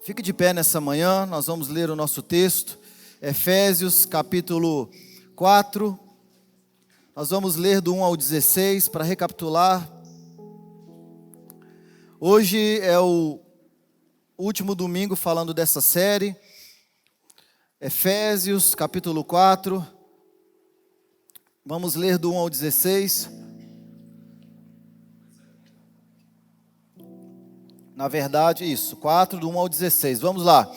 Fique de pé nessa manhã, nós vamos ler o nosso texto, Efésios capítulo 4, nós vamos ler do 1 ao 16 para recapitular. Hoje é o último domingo falando dessa série, Efésios capítulo 4, vamos ler do 1 ao 16. Na verdade, isso, 4, do 1 ao 16, vamos lá.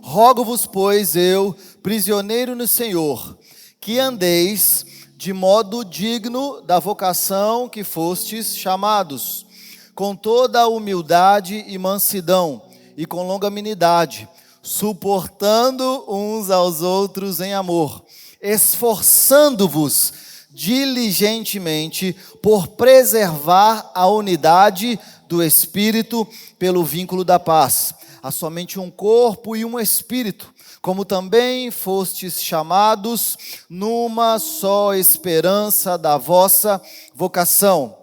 Rogo-vos, pois, eu, prisioneiro no Senhor, que andeis de modo digno da vocação que fostes chamados, com toda a humildade e mansidão, e com longanimidade, suportando uns aos outros em amor, esforçando-vos diligentemente por preservar a unidade do Espírito pelo vínculo da paz. Há somente um corpo e um Espírito, como também fostes chamados numa só esperança da vossa vocação.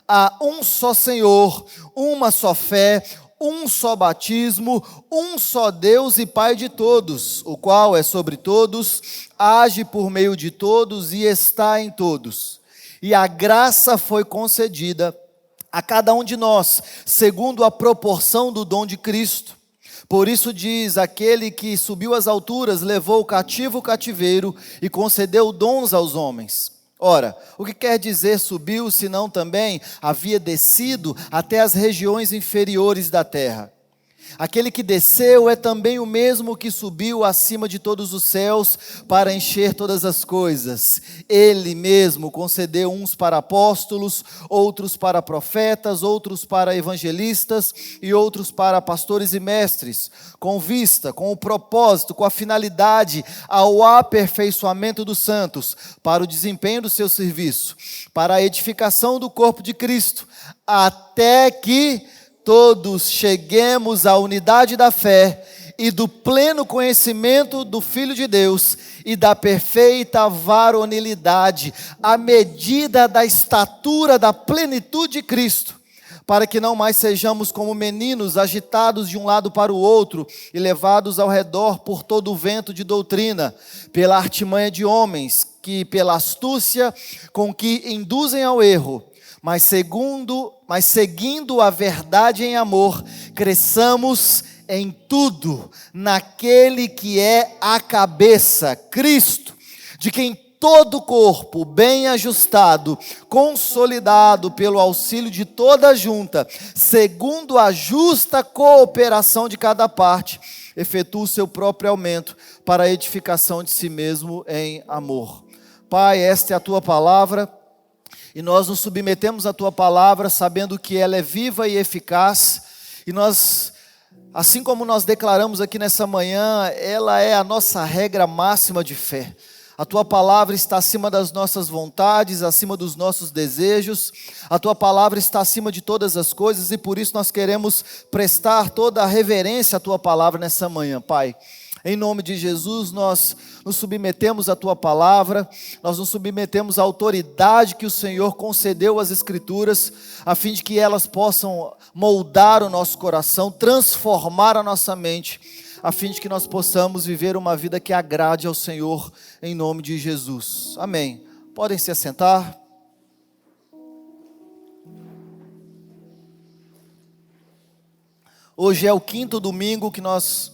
Há um só Senhor, uma só fé, um só batismo, um só Deus e Pai de todos, o qual é sobre todos, age por meio de todos e está em todos. E a graça foi concedida a cada um de nós, segundo a proporção do dom de Cristo. Por isso diz, aquele que subiu às alturas, levou cativo o cativeiro e concedeu dons aos homens. Ora, o que quer dizer subiu, senão também havia descido até as regiões inferiores da terra? Aquele que desceu é também o mesmo que subiu acima de todos os céus para encher todas as coisas. Ele mesmo concedeu uns para apóstolos, outros para profetas, outros para evangelistas e outros para pastores e mestres, com vista, com o propósito, com a finalidade ao aperfeiçoamento dos santos, para o desempenho do seu serviço, para a edificação do corpo de Cristo, até que todos cheguemos à unidade da fé e do pleno conhecimento do Filho de Deus e da perfeita varonilidade, à medida da estatura da plenitude de Cristo, para que não mais sejamos como meninos agitados de um lado para o outro e levados ao redor por todo o vento de doutrina, pela artimanha de homens, que pela astúcia com que induzem ao erro, mas seguindo a verdade em amor, cresçamos em tudo, naquele que é a cabeça, Cristo, de quem todo o corpo, bem ajustado, consolidado pelo auxílio de toda a junta, segundo a justa cooperação de cada parte, efetua o seu próprio aumento para a edificação de si mesmo em amor. Pai, esta é a tua palavra, e nós nos submetemos à tua palavra, sabendo que ela é viva e eficaz, e nós, assim como nós declaramos aqui nessa manhã, ela é a nossa regra máxima de fé. A tua palavra está acima das nossas vontades, acima dos nossos desejos, a tua palavra está acima de todas as coisas, e por isso nós queremos prestar toda a reverência à tua palavra nessa manhã, Pai. Em nome de Jesus, nós nos submetemos à tua palavra, nós nos submetemos à autoridade que o Senhor concedeu às Escrituras, a fim de que elas possam moldar o nosso coração, transformar a nossa mente, a fim de que nós possamos viver uma vida que agrade ao Senhor, em nome de Jesus. Amém. Podem se assentar. Hoje é o 5º domingo que nós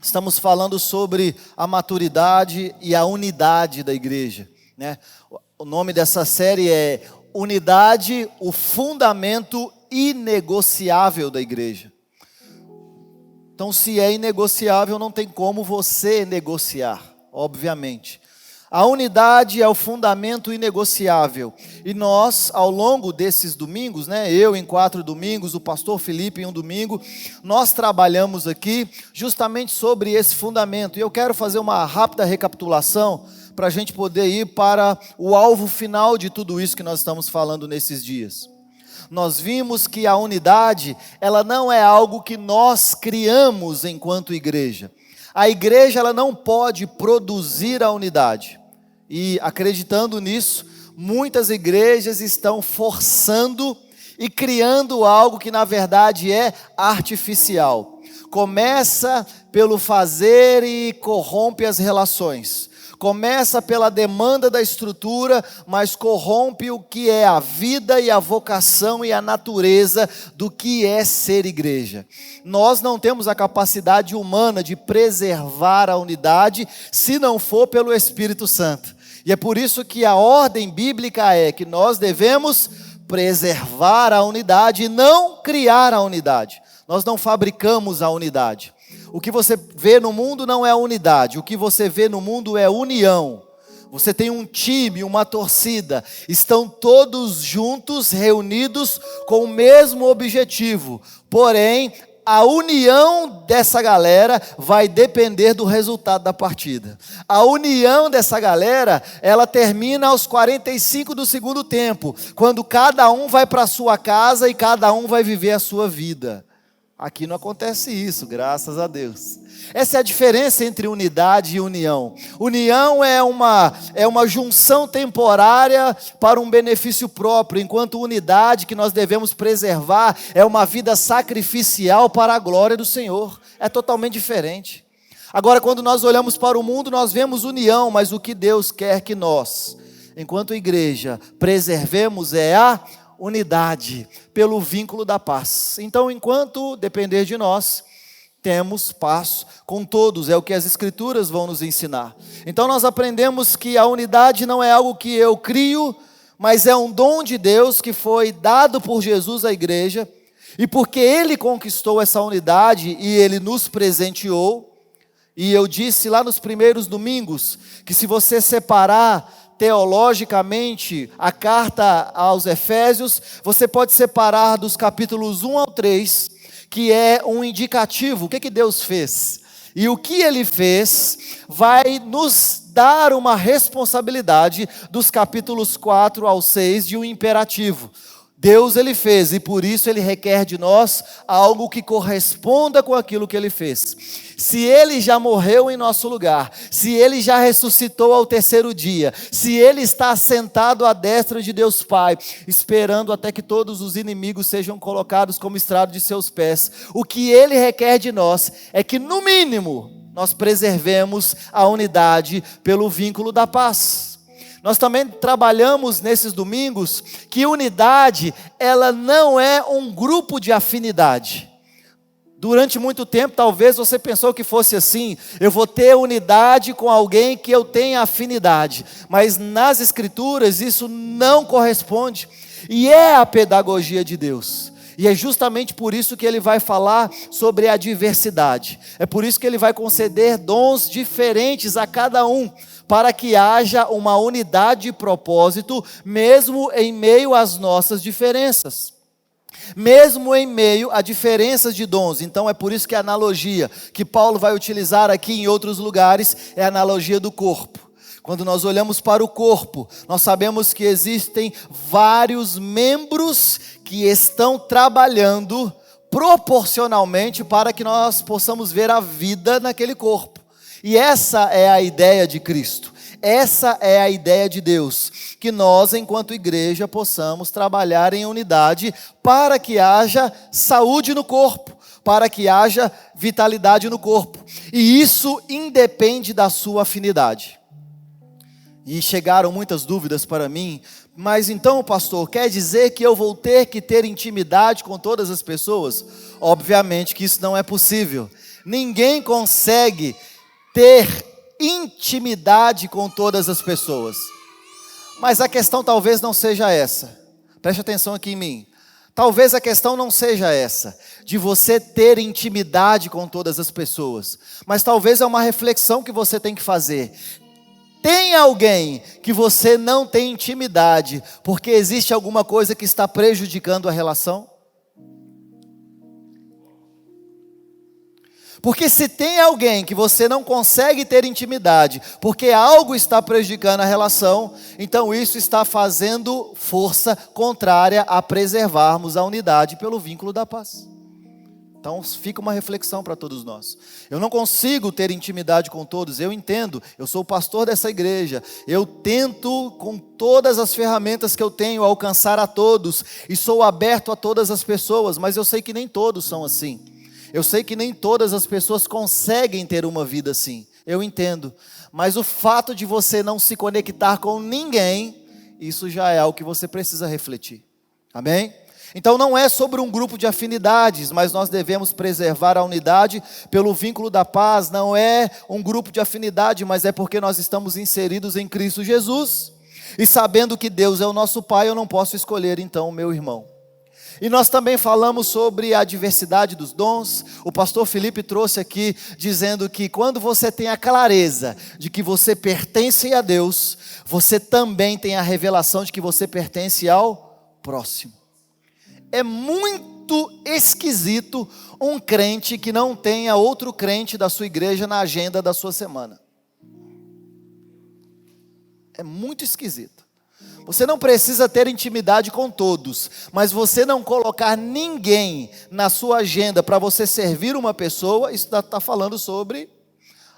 estamos falando sobre a maturidade e a unidade da igreja, né? O nome dessa série é Unidade, o fundamento inegociável da igreja. Então, se é inegociável, não tem como você negociar, obviamente. A unidade é o fundamento inegociável. E nós, ao longo desses domingos, né, eu em 4 domingos, o pastor Felipe em um domingo, nós trabalhamos aqui justamente sobre esse fundamento. E eu quero fazer uma rápida recapitulação para a gente poder ir para o alvo final de tudo isso que nós estamos falando nesses dias. Nós vimos que a unidade, ela não é algo que nós criamos enquanto igreja. A igreja, ela não pode produzir a unidade. E acreditando nisso, muitas igrejas estão forçando e criando algo que na verdade é artificial. Começa pelo fazer e corrompe as relações. Começa pela demanda da estrutura, mas corrompe o que é a vida e a vocação e a natureza do que é ser igreja. Nós não temos a capacidade humana de preservar a unidade se não for pelo Espírito Santo. E é por isso que a ordem bíblica é que nós devemos preservar a unidade e não criar a unidade. Nós não fabricamos a unidade. O que você vê no mundo não é unidade, o que você vê no mundo é união. Você tem um time, uma torcida, estão todos juntos, reunidos com o mesmo objetivo. Porém, a união dessa galera vai depender do resultado da partida. A união dessa galera, ela termina aos 45 do segundo tempo, quando cada um vai para a sua casa e cada um vai viver a sua vida. Aqui não acontece isso, graças a Deus. Essa é a diferença entre unidade e união. União é uma junção temporária para um benefício próprio, enquanto unidade, que nós devemos preservar, é uma vida sacrificial para a glória do Senhor. É totalmente diferente. Agora, quando nós olhamos para o mundo, nós vemos união, mas o que Deus quer que nós, enquanto igreja, preservemos é a unidade, pelo vínculo da paz. Então, enquanto depender de nós, temos paz com todos, é o que as Escrituras vão nos ensinar. Então nós aprendemos que a unidade não é algo que eu crio, mas é um dom de Deus que foi dado por Jesus à igreja, e porque Ele conquistou essa unidade e Ele nos presenteou, e eu disse lá nos primeiros domingos, que se você separar teologicamente a carta aos Efésios, você pode separar dos capítulos 1 ao 3, que é um indicativo, o que Deus fez. E o que Ele fez vai nos dar uma responsabilidade dos capítulos 4 ao 6 de um imperativo. Deus Ele fez e por isso Ele requer de nós algo que corresponda com aquilo que Ele fez. Se Ele já morreu em nosso lugar, se Ele já ressuscitou ao terceiro dia, se Ele está sentado à destra de Deus Pai, esperando até que todos os inimigos sejam colocados como estrado de seus pés, o que Ele requer de nós é que no mínimo nós preservemos a unidade pelo vínculo da paz. Nós também trabalhamos nesses domingos que unidade, ela não é um grupo de afinidade. Durante muito tempo, talvez você pensou que fosse assim, eu vou ter unidade com alguém que eu tenha afinidade. Mas nas Escrituras isso não corresponde. E é a pedagogia de Deus. E é justamente por isso que Ele vai falar sobre a diversidade. É por isso que Ele vai conceder dons diferentes a cada um, para que haja uma unidade de propósito, mesmo em meio às nossas diferenças. Mesmo em meio a diferenças de dons. Então é por isso que a analogia que Paulo vai utilizar aqui em outros lugares é a analogia do corpo. Quando nós olhamos para o corpo, nós sabemos que existem vários membros que estão trabalhando proporcionalmente para que nós possamos ver a vida naquele corpo. E essa é a ideia de Cristo, essa é a ideia de Deus, que nós, enquanto igreja, possamos trabalhar em unidade para que haja saúde no corpo, para que haja vitalidade no corpo, e isso independe da sua afinidade. E chegaram muitas dúvidas para mim, mas então, pastor, quer dizer que eu vou ter que ter intimidade com todas as pessoas? Obviamente que isso não é possível, ninguém consegue ter intimidade com todas as pessoas. Mas a questão talvez não seja essa. Preste atenção aqui em mim. Talvez a questão não seja essa, de você ter intimidade com todas as pessoas. Mas talvez é uma reflexão que você tem que fazer. Tem alguém que você não tem intimidade, porque existe alguma coisa que está prejudicando a relação? Porque se tem alguém que você não consegue ter intimidade, porque algo está prejudicando a relação, então isso está fazendo força contrária a preservarmos a unidade pelo vínculo da paz. Então fica uma reflexão para todos nós. Eu não consigo ter intimidade com todos, eu entendo, eu sou o pastor dessa igreja, eu tento com todas as ferramentas que eu tenho alcançar a todos, e sou aberto a todas as pessoas, mas eu sei que nem todos são assim. Eu sei que nem todas as pessoas conseguem ter uma vida assim, eu entendo. Mas o fato de você não se conectar com ninguém, isso já é algo que você precisa refletir. Amém? Então não é sobre um grupo de afinidades, mas nós devemos preservar a unidade pelo vínculo da paz. Não é um grupo de afinidade, mas é porque nós estamos inseridos em Cristo Jesus. E sabendo que Deus é o nosso Pai, eu não posso escolher então o meu irmão. E nós também falamos sobre a diversidade dos dons. O pastor Felipe trouxe aqui, dizendo que quando você tem a clareza de que você pertence a Deus, você também tem a revelação de que você pertence ao próximo. É muito esquisito um crente que não tenha outro crente da sua igreja na agenda da sua semana. É muito esquisito. Você não precisa ter intimidade com todos, mas você não colocar ninguém na sua agenda para você servir uma pessoa, isso está falando sobre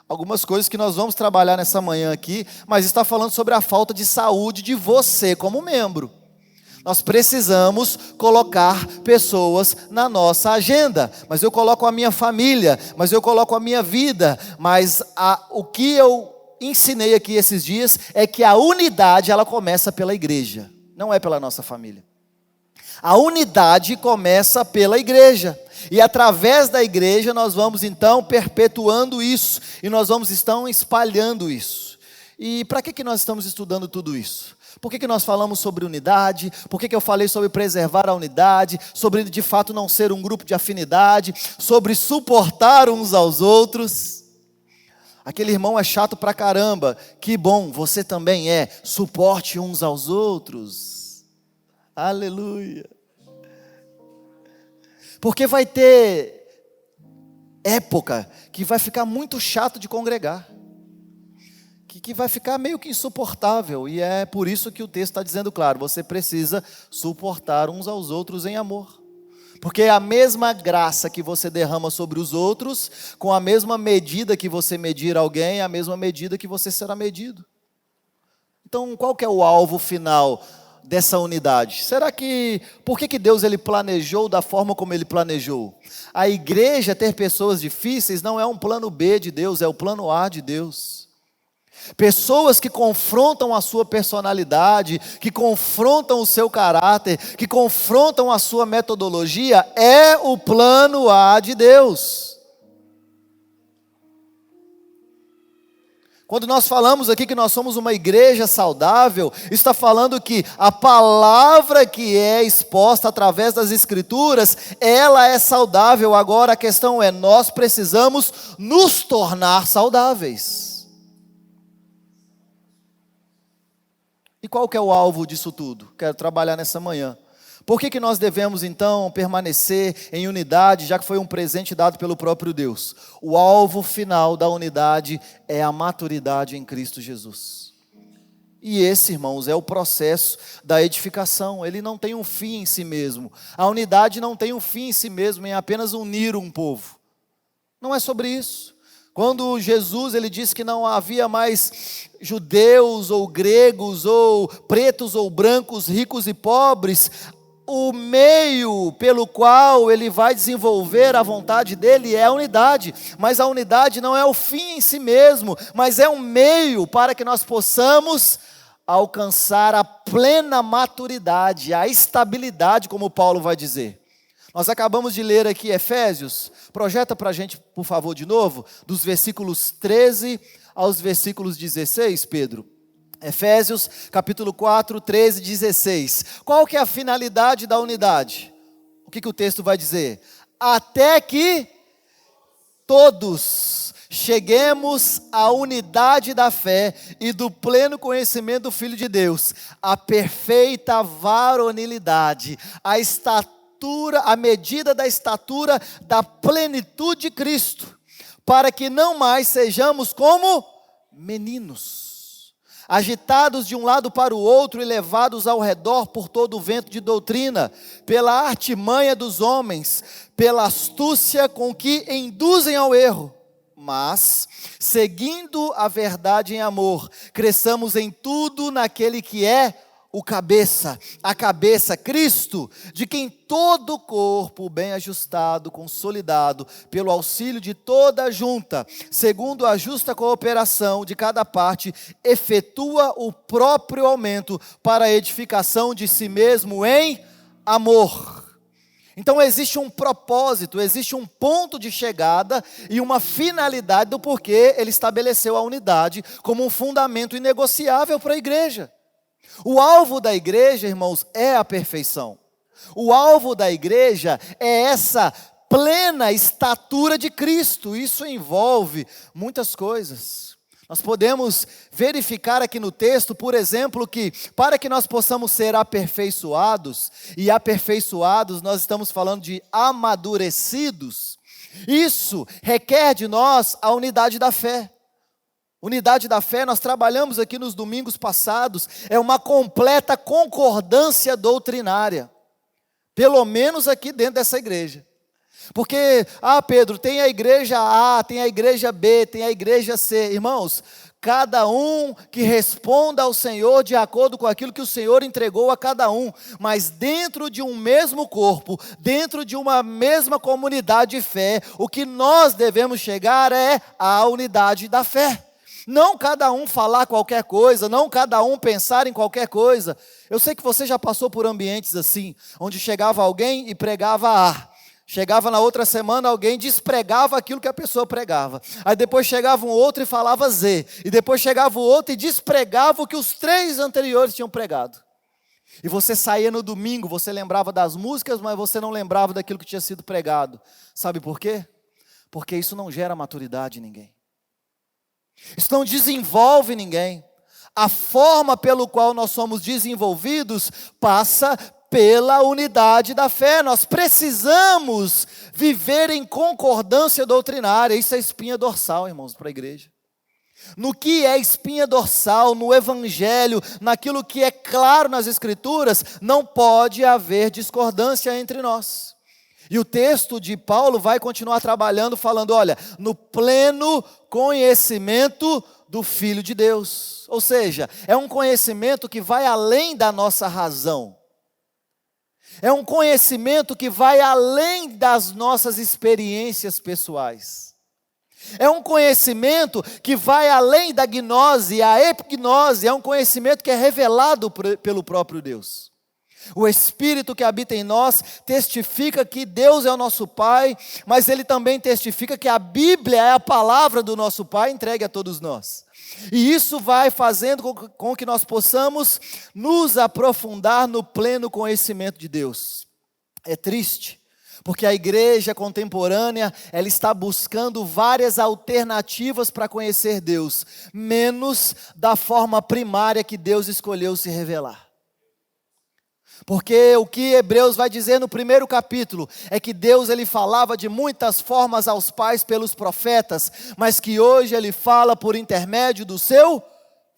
algumas coisas que nós vamos trabalhar nessa manhã aqui, mas está falando sobre a falta de saúde de você como membro. Nós precisamos colocar pessoas na nossa agenda, mas eu coloco a minha família, mas eu coloco a minha vida, mas o que eu ensinei aqui esses dias é que a unidade ela começa pela igreja, não é pela nossa família. A unidade começa pela igreja, e através da igreja nós vamos então perpetuando isso, e nós vamos então espalhando isso. E para que nós estamos estudando tudo isso? Por que nós falamos sobre unidade? Por que eu falei sobre preservar a unidade? Sobre de fato não ser um grupo de afinidade? Sobre suportar uns aos outros? Aquele irmão é chato pra caramba. Que bom, você também é. Suporte uns aos outros. Aleluia. Porque vai ter época que vai ficar muito chato de congregar. Que vai ficar meio que insuportável. E é por isso que o texto está dizendo claro. Você precisa suportar uns aos outros em amor. Porque a mesma graça que você derrama sobre os outros, com a mesma medida que você medir alguém, é a mesma medida que você será medido. Então, qual que é o alvo final dessa unidade? Por que Deus ele planejou da forma como ele planejou? A igreja ter pessoas difíceis não é um plano B de Deus, é o plano A de Deus. Pessoas que confrontam a sua personalidade, que confrontam o seu caráter, que confrontam a sua metodologia, é o plano A de Deus. Quando nós falamos aqui que nós somos uma igreja saudável, está falando que a palavra que é exposta através das escrituras, ela é saudável. Agora a questão é, nós precisamos nos tornar saudáveis. E qual que é o alvo disso tudo? Quero trabalhar nessa manhã. Por que nós devemos então permanecer em unidade, já que foi um presente dado pelo próprio Deus? O alvo final da unidade é a maturidade em Cristo Jesus. E esse, irmãos, é o processo da edificação. Ele não tem um fim em si mesmo. A unidade não tem um fim em si mesmo, em apenas unir um povo. Não é sobre isso. Quando Jesus ele disse que não havia mais judeus ou gregos, ou pretos ou brancos, ricos e pobres, o meio pelo qual ele vai desenvolver a vontade dele é a unidade. Mas a unidade não é o fim em si mesmo, mas é um meio para que nós possamos alcançar a plena maturidade, a estabilidade, como Paulo vai dizer. Nós acabamos de ler aqui Efésios, projeta para a gente, por favor, de novo, dos versículos 13 aos versículos 16, Pedro. Efésios, capítulo 4, 13 e 16. Qual que é a finalidade da unidade? O que o texto vai dizer? Até que todos cheguemos à unidade da fé e do pleno conhecimento do Filho de Deus, a perfeita varonilidade, a medida da estatura da plenitude de Cristo, para que não mais sejamos como meninos, agitados de um lado para o outro e levados ao redor por todo o vento de doutrina, pela artimanha dos homens, pela astúcia com que induzem ao erro, mas, seguindo a verdade em amor, cresçamos em tudo naquele que é o cabeça, a cabeça, Cristo, de quem todo o corpo bem ajustado, consolidado, pelo auxílio de toda a junta, segundo a justa cooperação de cada parte, efetua o próprio aumento para a edificação de si mesmo em amor. Então existe um propósito, existe um ponto de chegada e uma finalidade do porquê ele estabeleceu a unidade como um fundamento inegociável para a igreja. O alvo da igreja, irmãos, é a perfeição. O alvo da igreja é essa plena estatura de Cristo. Isso envolve muitas coisas. Nós podemos verificar aqui no texto, por exemplo, que para que nós possamos ser aperfeiçoados, e aperfeiçoados nós estamos falando de amadurecidos, isso requer de nós a unidade da fé. Unidade da fé, nós trabalhamos aqui nos domingos passados, é uma completa concordância doutrinária, pelo menos aqui dentro dessa igreja. Porque, Pedro, tem a igreja A, tem a igreja B, tem a igreja C. Irmãos, cada um que responda ao Senhor de acordo com aquilo que o Senhor entregou a cada um. Mas dentro de um mesmo corpo, dentro de uma mesma comunidade de fé, o que nós devemos chegar é à unidade da fé. Não cada um falar qualquer coisa, não cada um pensar em qualquer coisa. Eu sei que você já passou por ambientes assim, onde chegava alguém e pregava A. Chegava na outra semana, alguém despregava aquilo que a pessoa pregava. Aí depois chegava um outro e falava Z. E depois chegava o outro e despregava o que os 3 anteriores tinham pregado. E você saía no domingo, você lembrava das músicas, mas você não lembrava daquilo que tinha sido pregado. Sabe por quê? Porque isso não gera maturidade em ninguém. Isso não desenvolve ninguém. A forma pelo qual nós somos desenvolvidos passa pela unidade da fé. Nós precisamos viver em concordância doutrinária. Isso é espinha dorsal, irmãos, para a igreja. No que é espinha dorsal, no evangelho, naquilo que é claro nas escrituras, não pode haver discordância entre nós. E o texto de Paulo vai continuar trabalhando, falando, olha, no pleno conhecimento do Filho de Deus. Ou seja, é um conhecimento que vai além da nossa razão. É um conhecimento que vai além das nossas experiências pessoais. É um conhecimento que vai além da gnose, a epignose, é um conhecimento que é revelado pelo próprio Deus. O Espírito que habita em nós testifica que Deus é o nosso Pai, mas Ele também testifica que a Bíblia é a palavra do nosso Pai entregue a todos nós. E isso vai fazendo com que nós possamos nos aprofundar no pleno conhecimento de Deus. É triste, porque a igreja contemporânea, ela está buscando várias alternativas para conhecer Deus, menos da forma primária que Deus escolheu se revelar. Porque o que Hebreus vai dizer no primeiro capítulo é que Deus ele falava de muitas formas aos pais pelos profetas, mas que hoje ele fala por intermédio do seu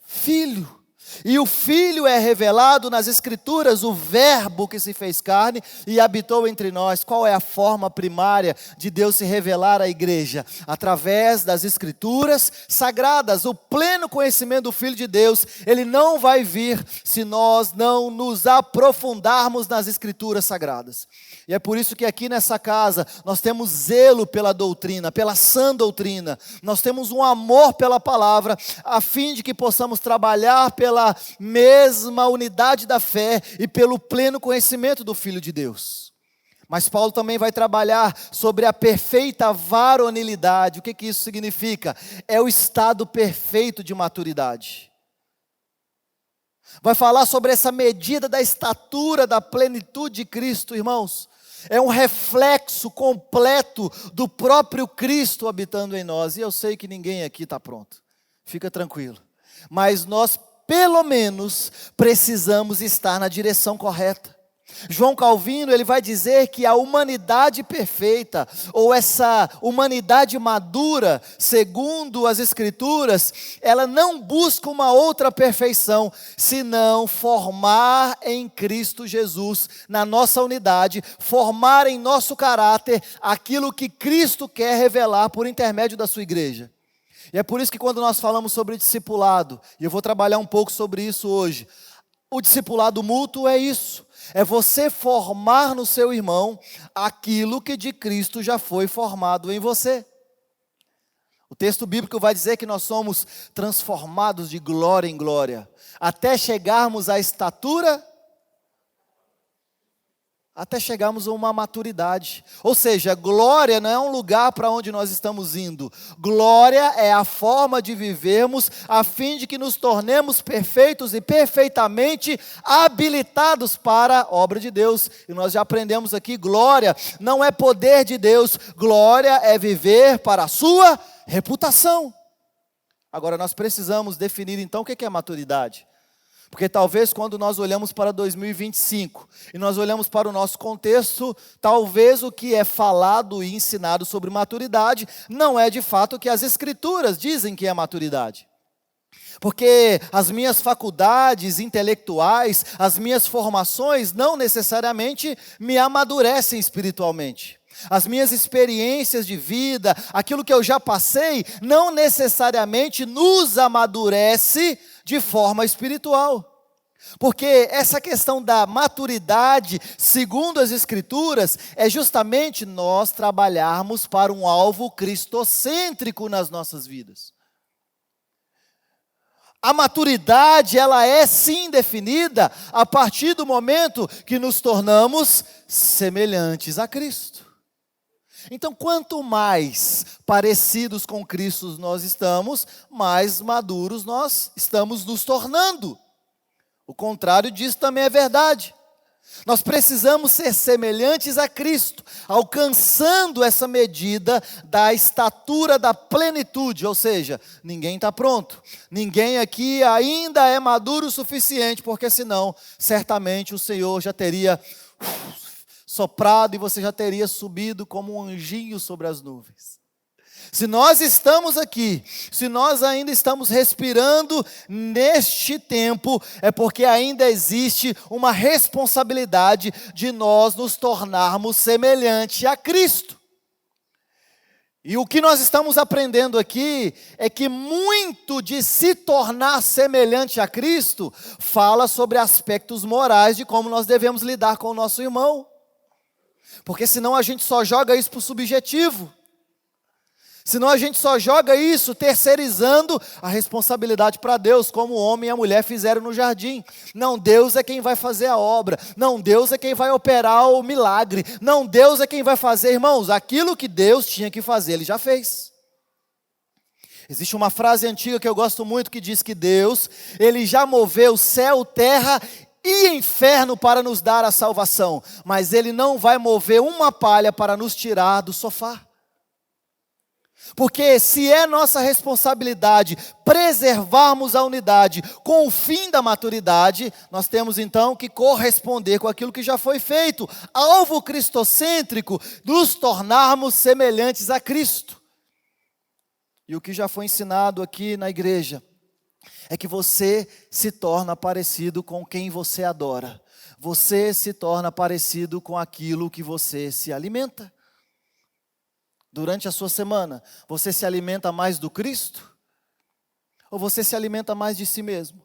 Filho. E o Filho é revelado nas Escrituras, o Verbo que se fez carne e habitou entre nós. Qual é a forma primária de Deus se revelar à igreja? Através das Escrituras sagradas. O pleno conhecimento do Filho de Deus, ele não vai vir se nós não nos aprofundarmos nas Escrituras sagradas. E é por isso que aqui nessa casa nós temos zelo pela doutrina, pela sã doutrina. Nós temos um amor pela palavra, a fim de que possamos trabalhar pela mesma unidade da fé e pelo pleno conhecimento do Filho de Deus. Mas Paulo também vai trabalhar sobre a perfeita varonilidade. O que isso significa? É o estado perfeito de maturidade. Vai falar sobre essa medida da estatura, da plenitude de Cristo, irmãos. É um reflexo completo do próprio Cristo habitando em nós. E eu sei que ninguém aqui está pronto. Fica tranquilo. Mas nós, pelo menos, precisamos estar na direção correta. João Calvino, ele vai dizer que a humanidade perfeita, ou essa humanidade madura, segundo as Escrituras, ela não busca uma outra perfeição, senão formar em Cristo Jesus, na nossa unidade, formar em nosso caráter aquilo que Cristo quer revelar por intermédio da sua igreja. E é por isso que quando nós falamos sobre discipulado, e eu vou trabalhar um pouco sobre isso hoje, O discipulado mútuo é isso. É você formar no seu irmão aquilo que de Cristo já foi formado em você. O texto bíblico vai dizer que nós somos transformados de glória em glória, até chegarmos à estatura, até chegarmos a uma maturidade. Ou seja, glória não é um lugar para onde nós estamos indo. Glória é a forma de vivermos a fim de que nos tornemos perfeitos e perfeitamente habilitados para a obra de Deus. E nós já aprendemos aqui, glória não é poder de Deus, glória é viver para a sua reputação. Agora nós precisamos definir então o que é maturidade. Porque talvez quando nós olhamos para 2025 e nós olhamos para o nosso contexto, talvez o que é falado e ensinado sobre maturidade não é de fato o que as Escrituras dizem que é maturidade. Porque as minhas faculdades intelectuais, as minhas formações não necessariamente me amadurecem espiritualmente. As minhas experiências de vida, aquilo que eu já passei, não necessariamente nos amadurece de forma espiritual. Porque essa questão da maturidade, segundo as Escrituras, é justamente nós trabalharmos para um alvo cristocêntrico nas nossas vidas. A maturidade, ela é sim definida a partir do momento que nos tornamos semelhantes a Cristo. Então, quanto mais parecidos com Cristo nós estamos, mais maduros nós estamos nos tornando. O contrário disso também é verdade. Nós precisamos ser semelhantes a Cristo, alcançando essa medida da estatura da plenitude, ou seja, ninguém está pronto, ninguém aqui ainda é maduro o suficiente, porque senão, certamente o Senhor já teria soprado e você já teria subido como um anjinho sobre as nuvens. Se nós estamos aqui, se nós ainda estamos respirando neste tempo, é porque ainda existe uma responsabilidade de nós nos tornarmos semelhante a Cristo. E o que nós estamos aprendendo aqui é que muito de se tornar semelhante a Cristo fala sobre aspectos morais de como nós devemos lidar com o nosso irmão. Porque senão a gente só joga isso para o subjetivo. Senão a gente só joga isso terceirizando a responsabilidade para Deus, como o homem e a mulher fizeram no jardim. Não, Deus é quem vai fazer a obra. Não, Deus é quem vai operar o milagre. Não, Deus é quem vai fazer, irmãos, aquilo que Deus tinha que fazer, Ele já fez. Existe uma frase antiga que eu gosto muito que diz que Deus, Ele já moveu céu, terra e inferno para nos dar a salvação, mas Ele não vai mover uma palha para nos tirar do sofá. Porque se é nossa responsabilidade preservarmos a unidade com o fim da maturidade, nós temos então que corresponder com aquilo que já foi feito, alvo cristocêntrico, nos tornarmos semelhantes a Cristo. E o que já foi ensinado aqui na igreja é que você se torna parecido com quem você adora. Você se torna parecido com aquilo que você se alimenta. Durante a sua semana, você se alimenta mais do Cristo? Ou você se alimenta mais de si mesmo?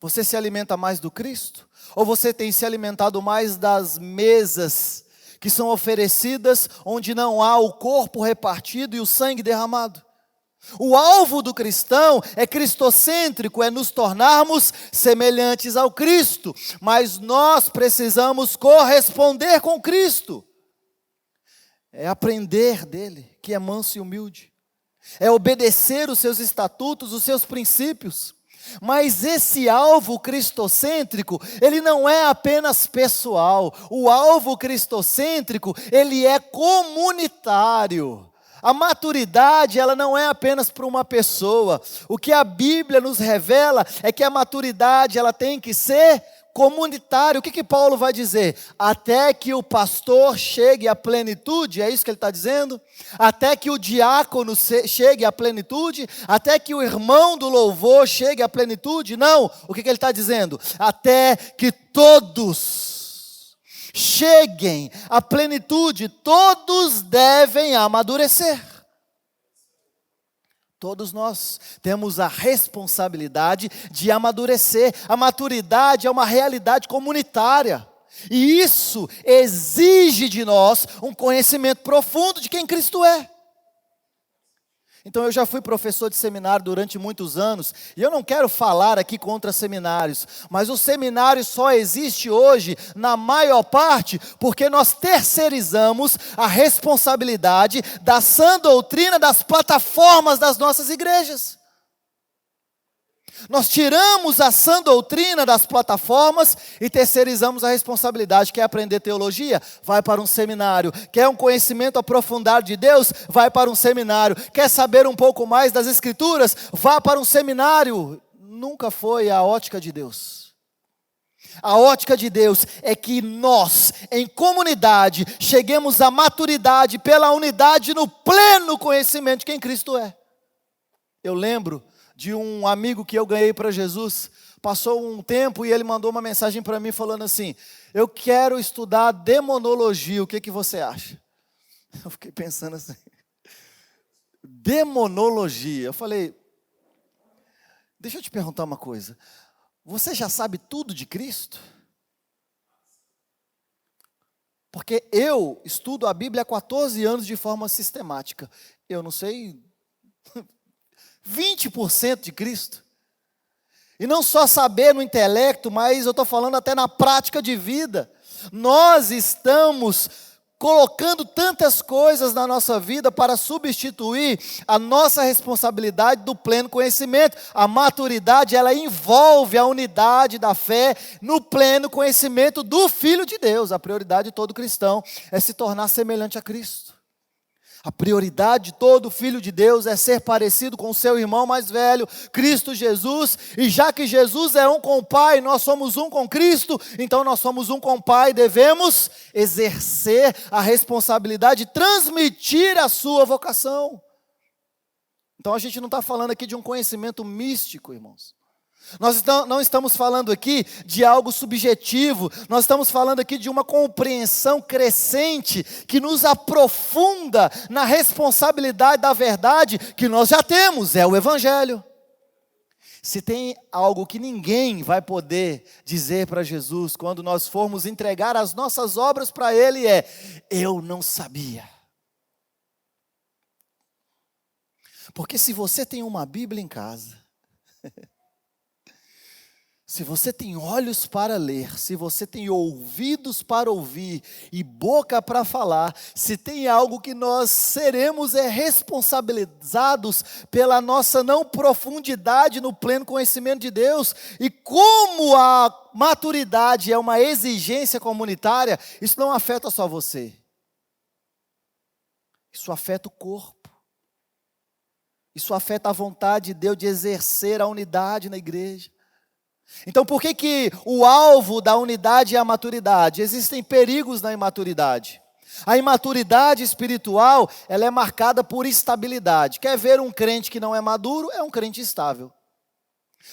Você se alimenta mais do Cristo? Ou você tem se alimentado mais das mesas que são oferecidas onde não há o corpo repartido e o sangue derramado? O alvo do cristão é cristocêntrico, é nos tornarmos semelhantes ao Cristo, mas nós precisamos corresponder com Cristo. É aprender dele, que é manso e humilde. É obedecer os seus estatutos, os seus princípios. Mas esse alvo cristocêntrico, ele não é apenas pessoal. O alvo cristocêntrico, ele é comunitário. A maturidade, ela não é apenas para uma pessoa. O que a Bíblia nos revela é que a maturidade, ela tem que ser comunitário. O que Paulo vai dizer? Até que o pastor chegue à plenitude, é isso que ele está dizendo? Até que o diácono chegue à plenitude? Até que o irmão do louvor chegue à plenitude? Não, o que ele está dizendo? Até que todos cheguem à plenitude, todos devem amadurecer. Todos nós temos a responsabilidade de amadurecer. A maturidade é uma realidade comunitária. E isso exige de nós um conhecimento profundo de quem Cristo é. Então eu já fui professor de seminário durante muitos anos, e eu não quero falar aqui contra seminários, mas o seminário só existe hoje, na maior parte, porque nós terceirizamos a responsabilidade da sã doutrina das plataformas das nossas igrejas. Nós tiramos a sã doutrina das plataformas e terceirizamos a responsabilidade. Quer aprender teologia? Vai para um seminário. Quer um conhecimento aprofundado de Deus? Vai para um seminário. Quer saber um pouco mais das Escrituras? Vá para um seminário. Nunca foi a ótica de Deus. A ótica de Deus é que nós, em comunidade, cheguemos à maturidade pela unidade no pleno conhecimento de quem Cristo é. Eu lembro de um amigo que eu ganhei para Jesus. Passou um tempo e ele mandou uma mensagem para mim falando assim: eu quero estudar demonologia, o que você acha? Eu fiquei pensando assim, demonologia. Eu falei, deixa eu te perguntar uma coisa, você já sabe tudo de Cristo? Porque eu estudo a Bíblia há 14 anos de forma sistemática. Eu não sei 20% de Cristo. E não só saber no intelecto, mas eu estou falando até na prática de vida. Nós estamos colocando tantas coisas na nossa vida para substituir a nossa responsabilidade do pleno conhecimento. A maturidade, ela envolve a unidade da fé no pleno conhecimento do Filho de Deus. A prioridade de todo cristão é se tornar semelhante a Cristo. A prioridade de todo filho de Deus é ser parecido com o seu irmão mais velho, Cristo Jesus. E já que Jesus é um com o Pai, nós somos um com Cristo, então nós somos um com o Pai, devemos exercer a responsabilidade de transmitir a sua vocação. Então a gente não está falando aqui de um conhecimento místico, irmãos. Nós não estamos falando aqui de algo subjetivo, nós estamos falando aqui de uma compreensão crescente que nos aprofunda na responsabilidade da verdade que nós já temos, é o Evangelho. Se tem algo que ninguém vai poder dizer para Jesus quando nós formos entregar as nossas obras para Ele é: eu não sabia. Porque se você tem uma Bíblia em casa, se você tem olhos para ler, se você tem ouvidos para ouvir e boca para falar, se tem algo que nós seremos responsabilizados pela nossa não profundidade no pleno conhecimento de Deus, e como a maturidade é uma exigência comunitária, isso não afeta só você, isso afeta o corpo, isso afeta a vontade de Deus de exercer a unidade na igreja. Então por que o alvo da unidade é a maturidade? Existem perigos na imaturidade. A imaturidade espiritual, ela é marcada por instabilidade. Quer ver um crente que não é maduro? É um crente instável.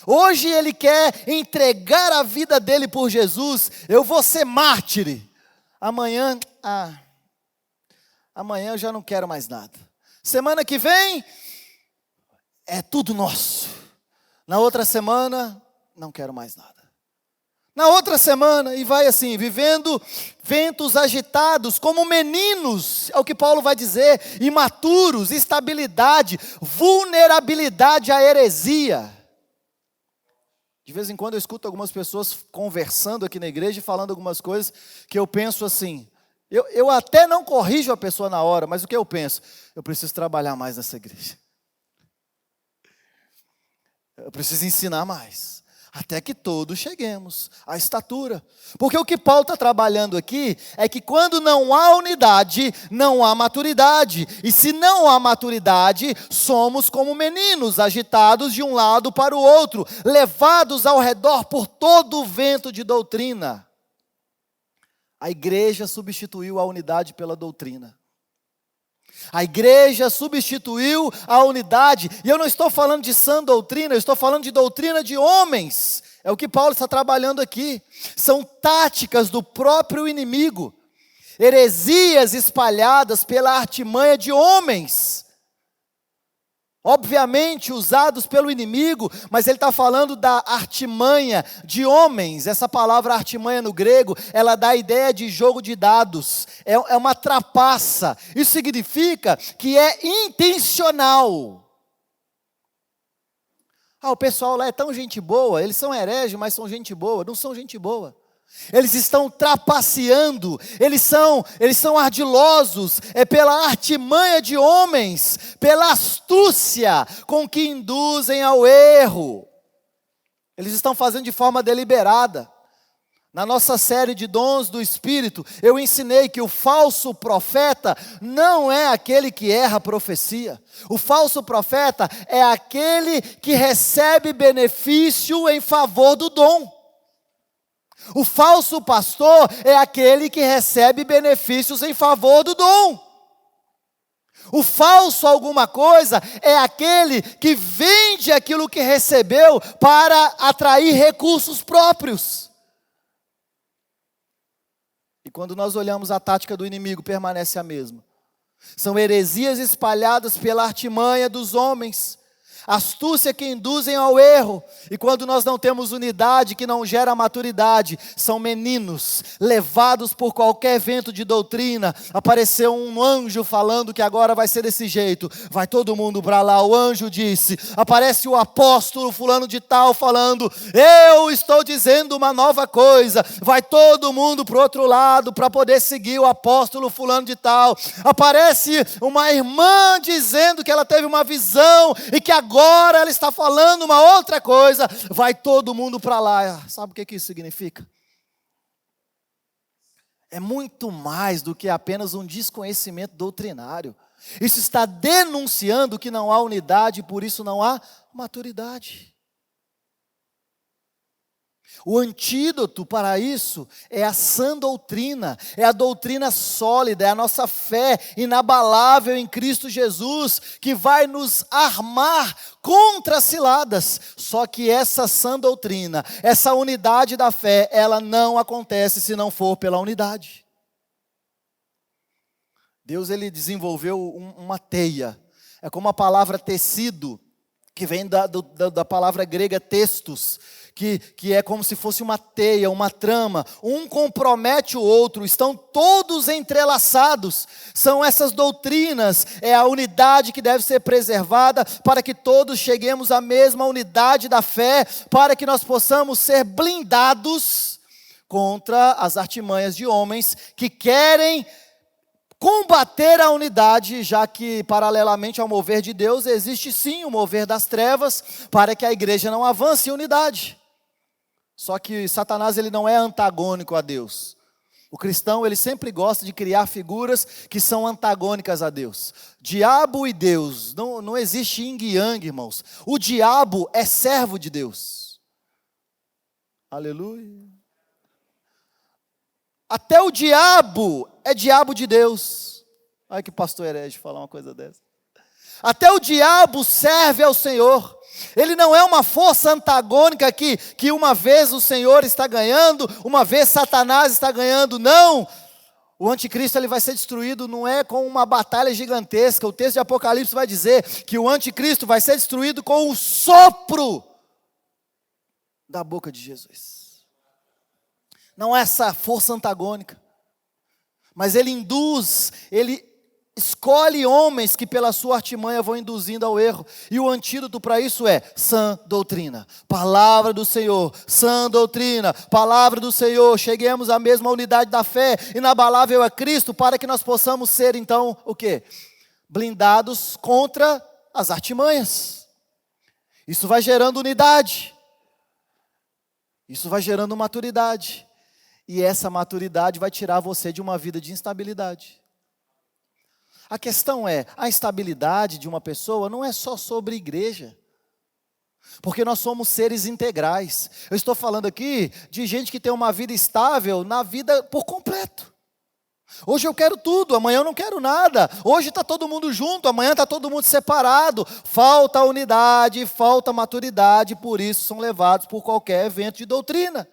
Hoje ele quer entregar a vida dele por Jesus. Eu vou ser mártir. Amanhã eu já não quero mais nada. Semana que vem, é tudo nosso. Na outra semana, não quero mais nada. Na outra semana, e vai assim, vivendo ventos agitados, como meninos, é o que Paulo vai dizer, imaturos, instabilidade, vulnerabilidade à heresia. De vez em quando eu escuto algumas pessoas conversando aqui na igreja, falando algumas coisas, que eu penso assim, eu até não corrijo a pessoa na hora, mas o que eu penso? Eu preciso trabalhar mais nessa igreja. Eu preciso ensinar mais. Até que todos cheguemos à estatura. Porque o que Paulo está trabalhando aqui é que quando não há unidade, não há maturidade. E se não há maturidade, somos como meninos, agitados de um lado para o outro, levados ao redor por todo o vento de doutrina. A igreja substituiu a unidade pela doutrina. A igreja substituiu a unidade, e eu não estou falando de sã doutrina, eu estou falando de doutrina de homens, é o que Paulo está trabalhando aqui, são táticas do próprio inimigo, heresias espalhadas pela artimanha de homens, obviamente usados pelo inimigo, mas ele está falando da artimanha de homens. Essa palavra artimanha no grego, ela dá a ideia de jogo de dados, é uma trapaça. Isso significa que é intencional. O pessoal lá é tão gente boa, eles são hereges, mas são gente boa. Não são gente boa. Eles estão trapaceando, eles são ardilosos, é pela artimanha de homens, pela astúcia com que induzem ao erro. Eles estão fazendo de forma deliberada. Na nossa série de dons do Espírito, eu ensinei que o falso profeta não é aquele que erra a profecia. O falso profeta é aquele que recebe benefício em favor do dom. O falso pastor é aquele que recebe benefícios em favor do dom. O falso alguma coisa é aquele que vende aquilo que recebeu para atrair recursos próprios. E quando nós olhamos a tática do inimigo, permanece a mesma. São heresias espalhadas pela artimanha dos homens, astúcia que induzem ao erro. E quando nós não temos unidade que não gera maturidade, são meninos levados por qualquer vento de doutrina. Apareceu um anjo falando que agora vai ser desse jeito, vai todo mundo para lá. O anjo disse, aparece o apóstolo fulano de tal falando, eu estou dizendo uma nova coisa, vai todo mundo para o outro lado para poder seguir o apóstolo fulano de tal. Aparece uma irmã dizendo que ela teve uma visão e que agora ela está falando uma outra coisa, vai todo mundo para lá. Sabe o que isso significa? É muito mais do que apenas um desconhecimento doutrinário. Isso está denunciando que não há unidade e por isso não há maturidade. O antídoto para isso é a sã doutrina, é a doutrina sólida, é a nossa fé inabalável em Cristo Jesus, que vai nos armar contra as ciladas. Só que essa sã doutrina, essa unidade da fé, ela não acontece se não for pela unidade. Deus, ele desenvolveu uma teia, é como a palavra tecido, que vem da palavra grega testos, que é como se fosse uma teia, uma trama, um compromete o outro, estão todos entrelaçados, são essas doutrinas, é a unidade que deve ser preservada, para que todos cheguemos à mesma unidade da fé, para que nós possamos ser blindados contra as artimanhas de homens que querem combater a unidade, já que paralelamente ao mover de Deus, existe sim o mover das trevas, para que a igreja não avance em unidade. Só que Satanás, ele não é antagônico a Deus. O cristão, ele sempre gosta de criar figuras que são antagônicas a Deus. Diabo e Deus, não existe yin e yang, irmãos. O diabo é servo de Deus. Aleluia. Até o diabo é diabo de Deus. Olha que pastor herege falar uma coisa dessa. Até o diabo serve ao Senhor. Ele não é uma força antagônica que uma vez o Senhor está ganhando, uma vez Satanás está ganhando. Não! O anticristo, ele vai ser destruído, não é com uma batalha gigantesca. O texto de Apocalipse vai dizer que o anticristo vai ser destruído com o sopro da boca de Jesus. Não é essa força antagônica, mas ele induz, ele escolhe homens que pela sua artimanha vão induzindo ao erro. E o antídoto para isso é sã doutrina, palavra do Senhor, sã doutrina, palavra do Senhor. Cheguemos à mesma unidade da fé, inabalável a Cristo, para que nós possamos ser então, o quê? Blindados contra as artimanhas. Isso vai gerando unidade, isso vai gerando maturidade, e essa maturidade vai tirar você de uma vida de instabilidade. A questão é, a estabilidade de uma pessoa não é só sobre igreja, porque nós somos seres integrais. Eu estou falando aqui de gente que tem uma vida estável na vida por completo. Hoje eu quero tudo, amanhã eu não quero nada. Hoje está todo mundo junto, amanhã está todo mundo separado. Falta unidade, falta maturidade, por isso são levados por qualquer evento de doutrina.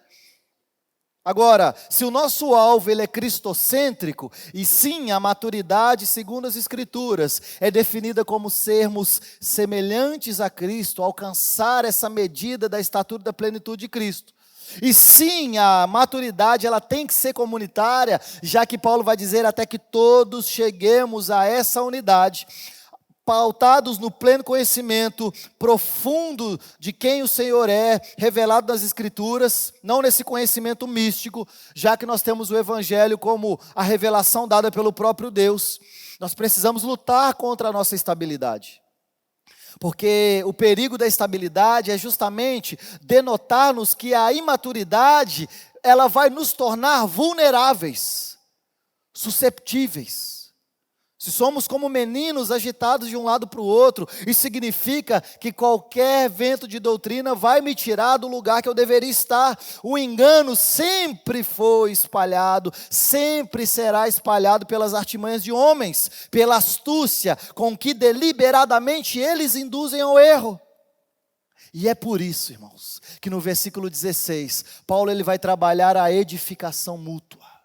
Agora, se o nosso alvo ele é cristocêntrico, e sim, a maturidade, segundo as Escrituras, é definida como sermos semelhantes a Cristo, alcançar essa medida da estatura da plenitude de Cristo. E sim, a maturidade ela tem que ser comunitária, já que Paulo vai dizer até que todos cheguemos a essa unidade, pautados no pleno conhecimento profundo de quem o Senhor é, revelado nas Escrituras, não nesse conhecimento místico, já que nós temos o Evangelho como a revelação dada pelo próprio Deus. Nós precisamos lutar contra a nossa instabilidade, porque o perigo da estabilidade é justamente denotar-nos que a imaturidade, ela vai nos tornar vulneráveis, susceptíveis. Se somos como meninos agitados de um lado para o outro, isso significa que qualquer vento de doutrina vai me tirar do lugar que eu deveria estar. O engano sempre foi espalhado, sempre será espalhado pelas artimanhas de homens, pela astúcia com que deliberadamente eles induzem ao erro. E é por isso, irmãos, que no versículo 16, Paulo ele vai trabalhar a edificação mútua.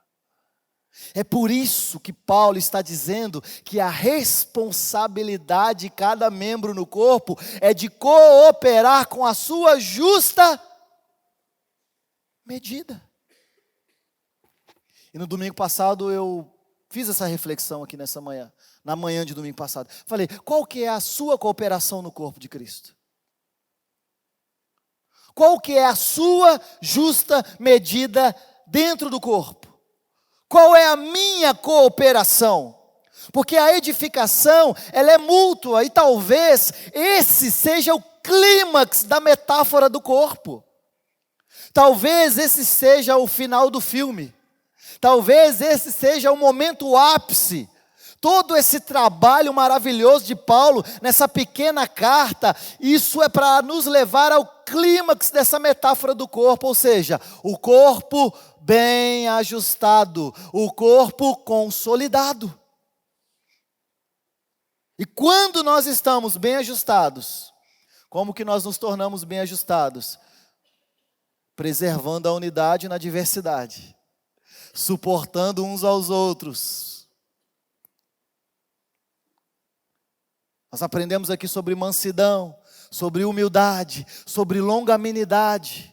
É por isso que Paulo está dizendo que a responsabilidade de cada membro no corpo é de cooperar com a sua justa medida. E no domingo passado eu fiz essa reflexão aqui nessa manhã, na manhã de domingo passado. Falei, qual que é a sua cooperação no corpo de Cristo? Qual que é a sua justa medida dentro do corpo? Qual é a minha cooperação? Porque a edificação, ela é mútua, e talvez esse seja o clímax da metáfora do corpo. Talvez esse seja o final do filme. Talvez esse seja o momento ápice. Todo esse trabalho maravilhoso de Paulo, nessa pequena carta, isso é para nos levar ao clímax dessa metáfora do corpo, ou seja, o corpo bem ajustado, o corpo consolidado. E quando nós estamos bem ajustados, como que nós nos tornamos bem ajustados? Preservando a unidade na diversidade, suportando uns aos outros. Nós aprendemos aqui sobre mansidão, sobre humildade, sobre longanimidade.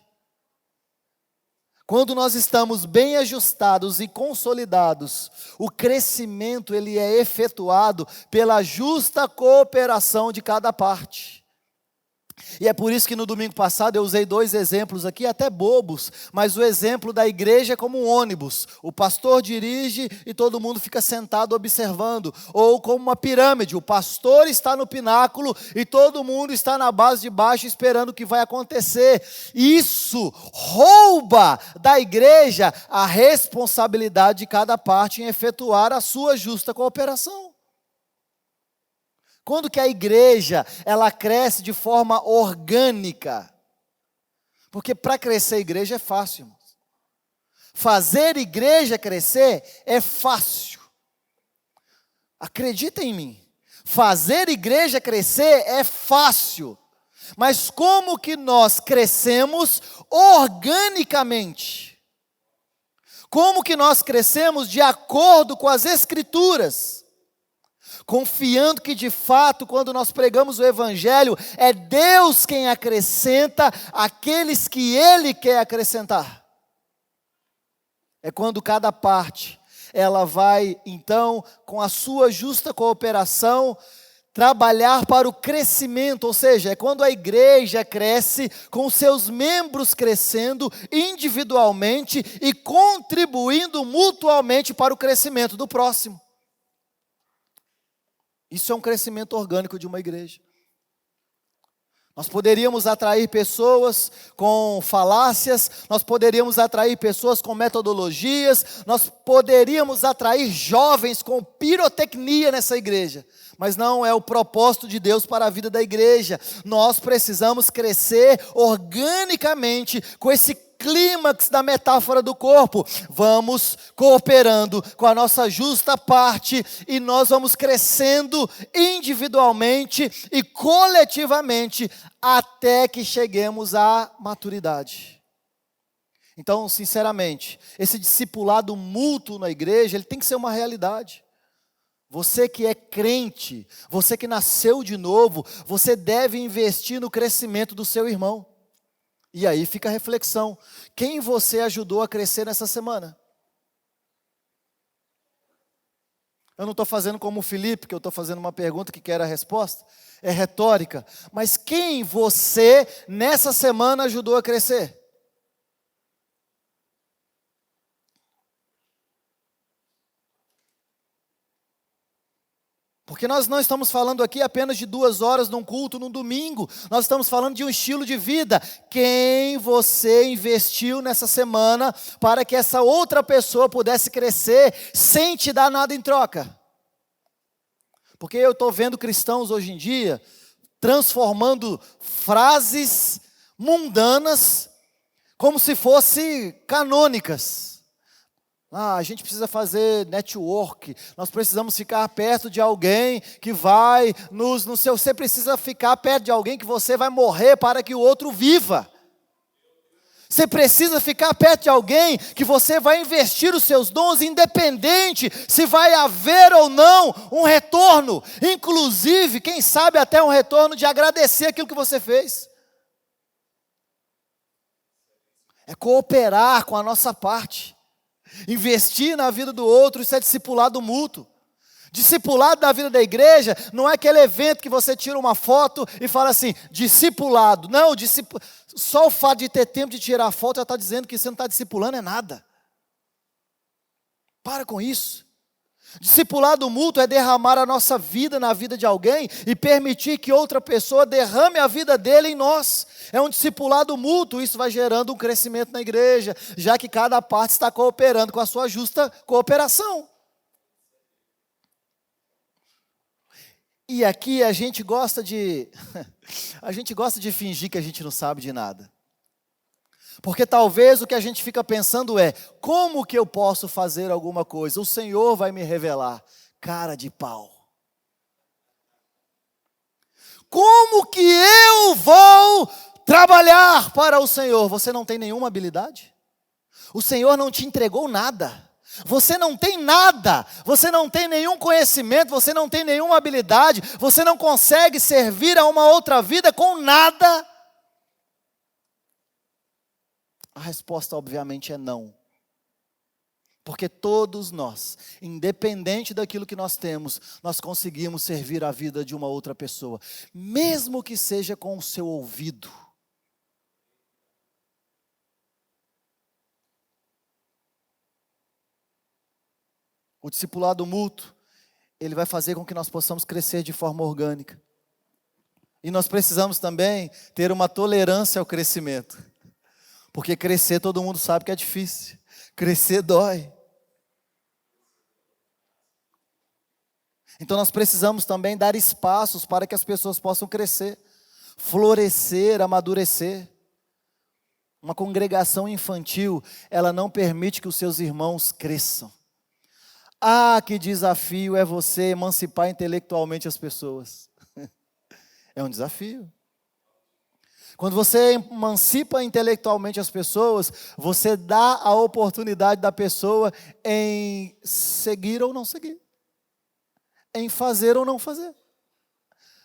Quando nós estamos bem ajustados e consolidados, o crescimento ele é efetuado pela justa cooperação de cada parte. E é por isso que no domingo passado eu usei 2 exemplos aqui, até bobos, mas o exemplo da igreja é como um ônibus. O pastor dirige e todo mundo fica sentado observando. Ou como uma pirâmide, o pastor está no pináculo e todo mundo está na base de baixo esperando o que vai acontecer. Isso rouba da igreja a responsabilidade de cada parte em efetuar a sua justa cooperação. Quando que a igreja, ela cresce de forma orgânica? Porque para crescer a igreja é fácil, irmãos. Fazer igreja crescer é fácil. Acredita em mim. Fazer igreja crescer é fácil. Mas como que nós crescemos organicamente? Como que nós crescemos de acordo com as Escrituras? Confiando que de fato, quando nós pregamos o Evangelho, é Deus quem acrescenta aqueles que Ele quer acrescentar. É quando cada parte, ela vai então, com a sua justa cooperação, trabalhar para o crescimento, ou seja, é quando a igreja cresce, com seus membros crescendo individualmente e contribuindo mutuamente para o crescimento do próximo. Isso é um crescimento orgânico de uma igreja. Nós poderíamos atrair pessoas com falácias, nós poderíamos atrair pessoas com metodologias, nós poderíamos atrair jovens com pirotecnia nessa igreja, mas não é o propósito de Deus para a vida da igreja. Nós precisamos crescer organicamente com esse clímax da metáfora do corpo. Vamos cooperando com a nossa justa parte e nós vamos crescendo individualmente e coletivamente até que cheguemos à maturidade. Então, sinceramente, esse discipulado mútuo na igreja, ele tem que ser uma realidade. Você que é crente, você que nasceu de novo, você deve investir no crescimento do seu irmão. E aí fica a reflexão: quem você ajudou a crescer nessa semana? Eu não estou fazendo como o Felipe, que eu estou fazendo uma pergunta que quer a resposta, é retórica. Mas quem você, nessa semana, ajudou a crescer? Porque nós não estamos falando aqui apenas de 2 horas num culto, num domingo. Nós estamos falando de um estilo de vida. Quem você investiu nessa semana para que essa outra pessoa pudesse crescer sem te dar nada em troca? Porque eu estou vendo cristãos hoje em dia transformando frases mundanas como se fossem canônicas. A gente precisa fazer network, nós precisamos ficar perto de alguém que vai você precisa ficar perto de alguém que você vai morrer para que o outro viva. Você precisa ficar perto de alguém que você vai investir os seus dons, independente se vai haver ou não um retorno. Inclusive, quem sabe até um retorno de agradecer aquilo que você fez. É cooperar com a nossa parte. Investir na vida do outro, isso é discipulado mútuo. Discipulado na vida da igreja não é aquele evento que você tira uma foto e fala assim, discipulado. Não, só o fato de ter tempo de tirar a foto já está dizendo que você não está discipulando é nada. Para com isso. Discipulado mútuo é derramar a nossa vida na vida de alguém e permitir que outra pessoa derrame a vida dele em nós. É um discipulado mútuo, isso vai gerando um crescimento na igreja, já que cada parte está cooperando com a sua justa cooperação. E aqui a gente gosta de fingir que a gente não sabe de nada. Porque talvez o que a gente fica pensando é, como que eu posso fazer alguma coisa? O Senhor vai me revelar. Cara de pau. Como que eu vou trabalhar para o Senhor? Você não tem nenhuma habilidade? O Senhor não te entregou nada. Você não tem nada, você não tem nenhum conhecimento, você não tem nenhuma habilidade, você não consegue servir a uma outra vida com nada. A resposta obviamente é não. Porque todos nós, independente daquilo que nós temos, nós conseguimos servir a vida de uma outra pessoa, mesmo que seja com o seu ouvido. O discipulado mútuo, ele vai fazer com que nós possamos crescer de forma orgânica. E nós precisamos também ter uma tolerância ao crescimento. Porque crescer todo mundo sabe que é difícil. Crescer dói. Então nós precisamos também dar espaços para que as pessoas possam crescer, florescer, amadurecer. Uma congregação infantil, ela não permite que os seus irmãos cresçam. Ah, que desafio é você emancipar intelectualmente as pessoas. É um desafio. Quando você emancipa intelectualmente as pessoas, você dá a oportunidade da pessoa em seguir ou não seguir. Em fazer ou não fazer.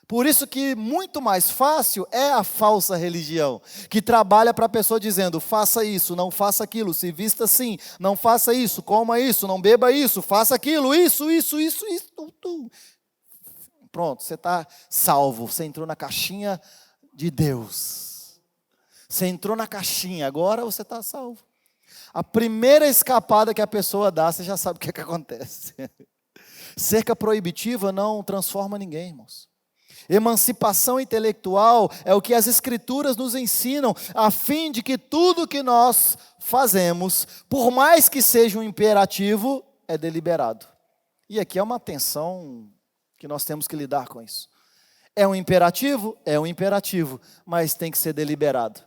Por isso que muito mais fácil é a falsa religião, que trabalha para a pessoa dizendo, faça isso, não faça aquilo, se vista assim, não faça isso, coma isso, não beba isso, faça aquilo, isso. Pronto, você está salvo, você entrou na caixinha de Deus. Você entrou na caixinha, agora você está salvo. A primeira escapada que a pessoa dá, você já sabe o que é que acontece. Cerca proibitiva não transforma ninguém, irmãos. Emancipação intelectual é o que as Escrituras nos ensinam, a fim de que tudo que nós fazemos, por mais que seja um imperativo, é deliberado. E aqui é uma tensão que nós temos que lidar com isso. É um imperativo? É um imperativo, mas tem que ser deliberado.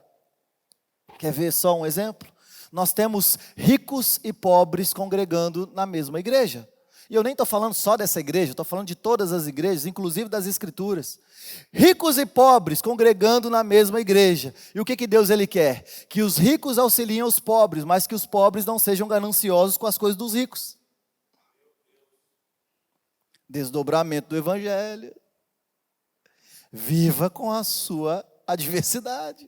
Quer ver só um exemplo? Nós temos ricos e pobres congregando na mesma igreja. E eu nem estou falando só dessa igreja, estou falando de todas as igrejas, inclusive das Escrituras. Ricos e pobres congregando na mesma igreja. E o que Deus ele quer? Que os ricos auxiliem os pobres, mas que os pobres não sejam gananciosos com as coisas dos ricos. Desdobramento do Evangelho. Viva com a sua adversidade.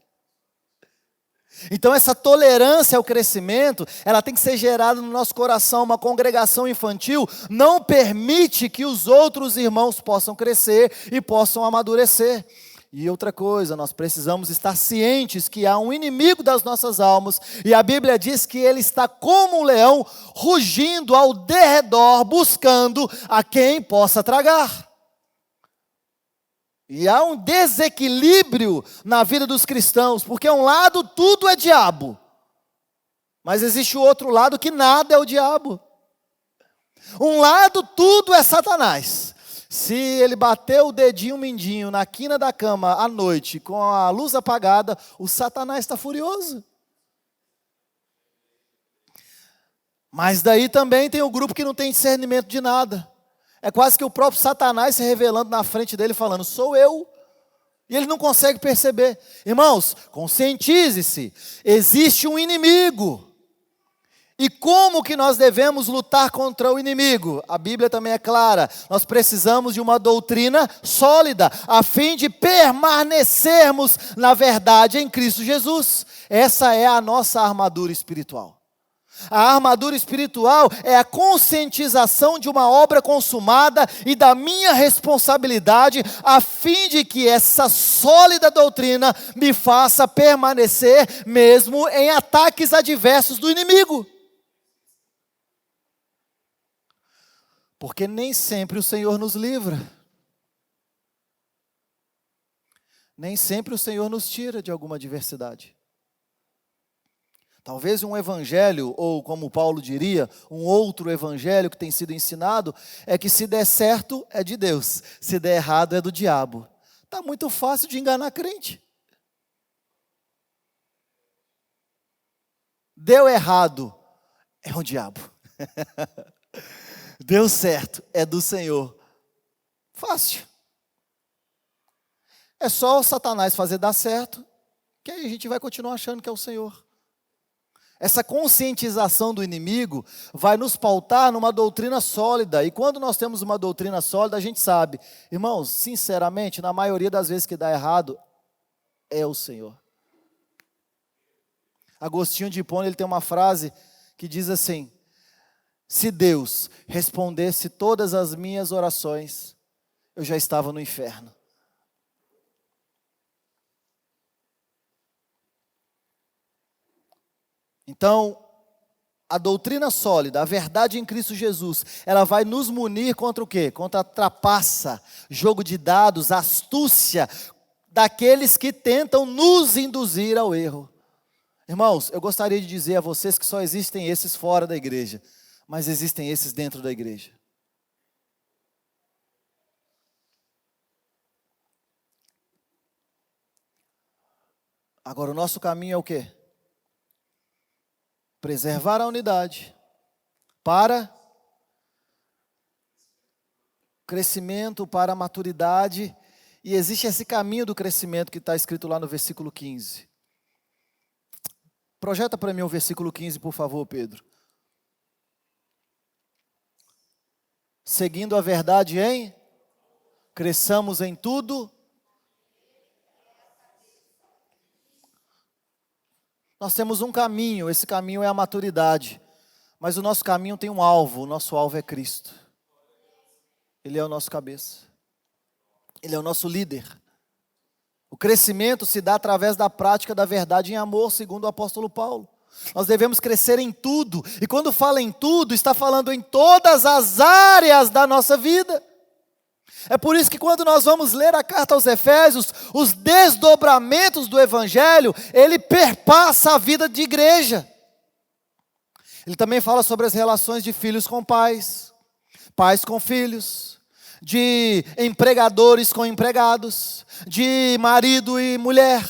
Então essa tolerância ao crescimento, ela tem que ser gerada no nosso coração. Uma congregação infantil não permite que os outros irmãos possam crescer e possam amadurecer. E outra coisa, nós precisamos estar cientes que há um inimigo das nossas almas, e a Bíblia diz que ele está como um leão, rugindo ao derredor, buscando a quem possa tragar. E há um desequilíbrio na vida dos cristãos, porque um lado tudo é diabo, mas existe o outro lado que nada é o diabo. Um lado tudo é Satanás. Se ele bater o dedinho mindinho na quina da cama à noite, com a luz apagada, o Satanás está furioso. Mas daí também tem o grupo que não tem discernimento de nada. É quase que o próprio Satanás se revelando na frente dele, falando, sou eu. E ele não consegue perceber. Irmãos, conscientize-se, existe um inimigo. E como que nós devemos lutar contra o inimigo? A Bíblia também é clara, nós precisamos de uma doutrina sólida, a fim de permanecermos na verdade em Cristo Jesus. Essa é a nossa armadura espiritual. A armadura espiritual é a conscientização de uma obra consumada e da minha responsabilidade, a fim de que essa sólida doutrina me faça permanecer mesmo em ataques adversos do inimigo. Porque nem sempre o Senhor nos livra. Nem sempre o Senhor nos tira de alguma adversidade. Talvez um evangelho, ou como Paulo diria, um outro evangelho que tem sido ensinado, é que se der certo é de Deus, se der errado é do diabo. Está muito fácil de enganar crente. Deu errado, é o diabo. Deu certo, é do Senhor. Fácil. É só o Satanás fazer dar certo, que aí a gente vai continuar achando que é o Senhor. Essa conscientização do inimigo vai nos pautar numa doutrina sólida. E quando nós temos uma doutrina sólida, a gente sabe. Irmãos, sinceramente, na maioria das vezes que dá errado, é o Senhor. Agostinho de Hipona, ele tem uma frase que diz assim: se Deus respondesse todas as minhas orações, eu já estava no inferno. Então, a doutrina sólida, a verdade em Cristo Jesus, ela vai nos munir contra o quê? Contra a trapaça, jogo de dados, astúcia daqueles que tentam nos induzir ao erro. Irmãos, eu gostaria de dizer a vocês que só existem esses fora da igreja, mas existem esses dentro da igreja. Agora, o nosso caminho é o quê? Preservar a unidade para crescimento, para a maturidade. E existe esse caminho do crescimento que está escrito lá no versículo 15. Projeta para mim o versículo 15, por favor, Pedro. Seguindo a verdade em, cresçamos em tudo. Nós temos um caminho, esse caminho é a maturidade. Mas o nosso caminho tem um alvo, o nosso alvo é Cristo. Ele é o nosso cabeça. Ele é o nosso líder. O crescimento se dá através da prática da verdade em amor, segundo o apóstolo Paulo. Nós devemos crescer em tudo. E quando fala em tudo, está falando em todas as áreas da nossa vida. É por isso que quando nós vamos ler a carta aos Efésios, os desdobramentos do Evangelho, ele perpassa a vida de igreja. Ele também fala sobre as relações de filhos com pais, pais com filhos, de empregadores com empregados, de marido e mulher,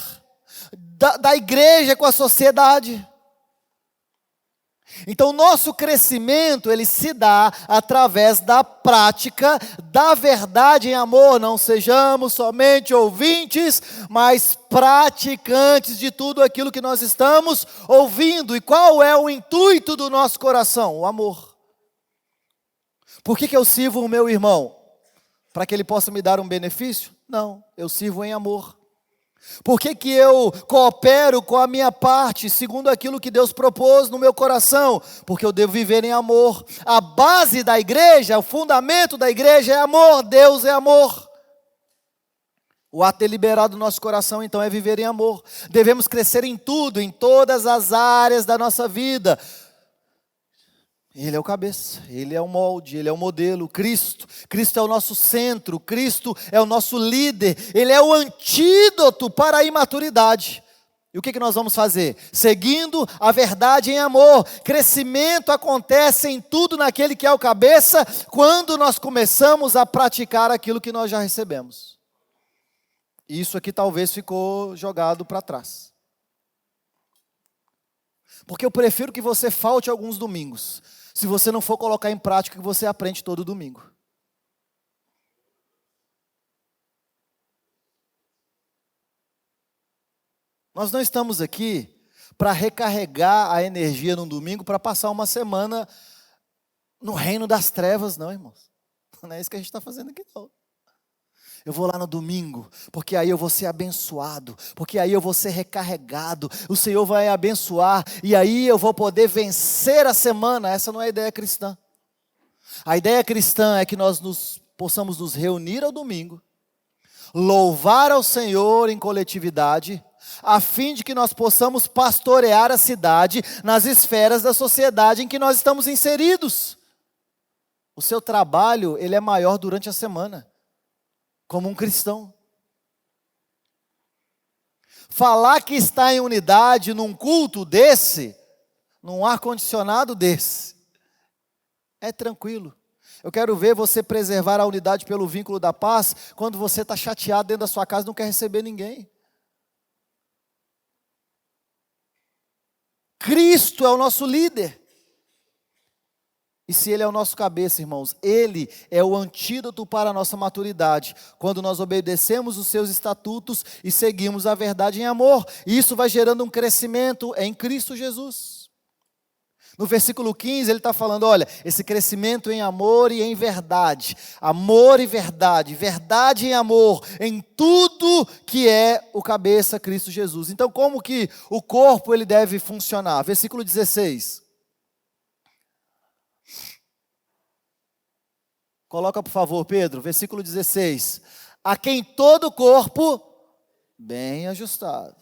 da igreja com a sociedade. Então, o nosso crescimento, ele se dá através da prática da verdade em amor. Não sejamos somente ouvintes, mas praticantes de tudo aquilo que nós estamos ouvindo. E qual é o intuito do nosso coração? O amor. Por que eu sirvo o meu irmão? Para que ele possa me dar um benefício? Não, eu sirvo em amor. Por que eu coopero com a minha parte, segundo aquilo que Deus propôs no meu coração? Porque eu devo viver em amor. A base da igreja, o fundamento da igreja é amor. Deus é amor. O ato deliberado do nosso coração, então, é viver em amor. Devemos crescer em tudo, em todas as áreas da nossa vida. Ele é o cabeça, Ele é o molde, Ele é o modelo, Cristo. Cristo é o nosso centro, Cristo é o nosso líder. Ele é o antídoto para a imaturidade. E o que nós vamos fazer? Seguindo a verdade em amor. Crescimento acontece em tudo naquele que é o cabeça, quando nós começamos a praticar aquilo que nós já recebemos. Isso aqui talvez ficou jogado para trás. Porque eu prefiro que você falte alguns domingos, se você não for colocar em prática o que você aprende todo domingo. Nós não estamos aqui para recarregar a energia num domingo para passar uma semana no reino das trevas, não, irmãos. Não é isso que a gente está fazendo aqui, não. Eu vou lá no domingo, porque aí eu vou ser abençoado, porque aí eu vou ser recarregado, o Senhor vai abençoar, e aí eu vou poder vencer a semana. Essa não é a ideia cristã. A ideia cristã é que nós possamos nos reunir ao domingo, louvar ao Senhor em coletividade, a fim de que nós possamos pastorear a cidade nas esferas da sociedade em que nós estamos inseridos. O seu trabalho, ele é maior durante a semana, como um cristão. Falar que está em unidade num culto desse, num ar-condicionado desse, é tranquilo. Eu quero ver você preservar a unidade pelo vínculo da paz, quando você está chateado dentro da sua casa e não quer receber ninguém. Cristo é o nosso líder. E se Ele é o nosso cabeça, irmãos, Ele é o antídoto para a nossa maturidade, quando nós obedecemos os seus estatutos e seguimos a verdade em amor. E isso vai gerando um crescimento em Cristo Jesus. No versículo 15 ele está falando, olha, esse crescimento em amor e em verdade. Amor e verdade, verdade e amor, em tudo que é o cabeça Cristo Jesus. Então como que o corpo ele deve funcionar? Versículo 16. Coloca, por favor, Pedro, versículo 16. A quem todo o corpo, bem ajustado,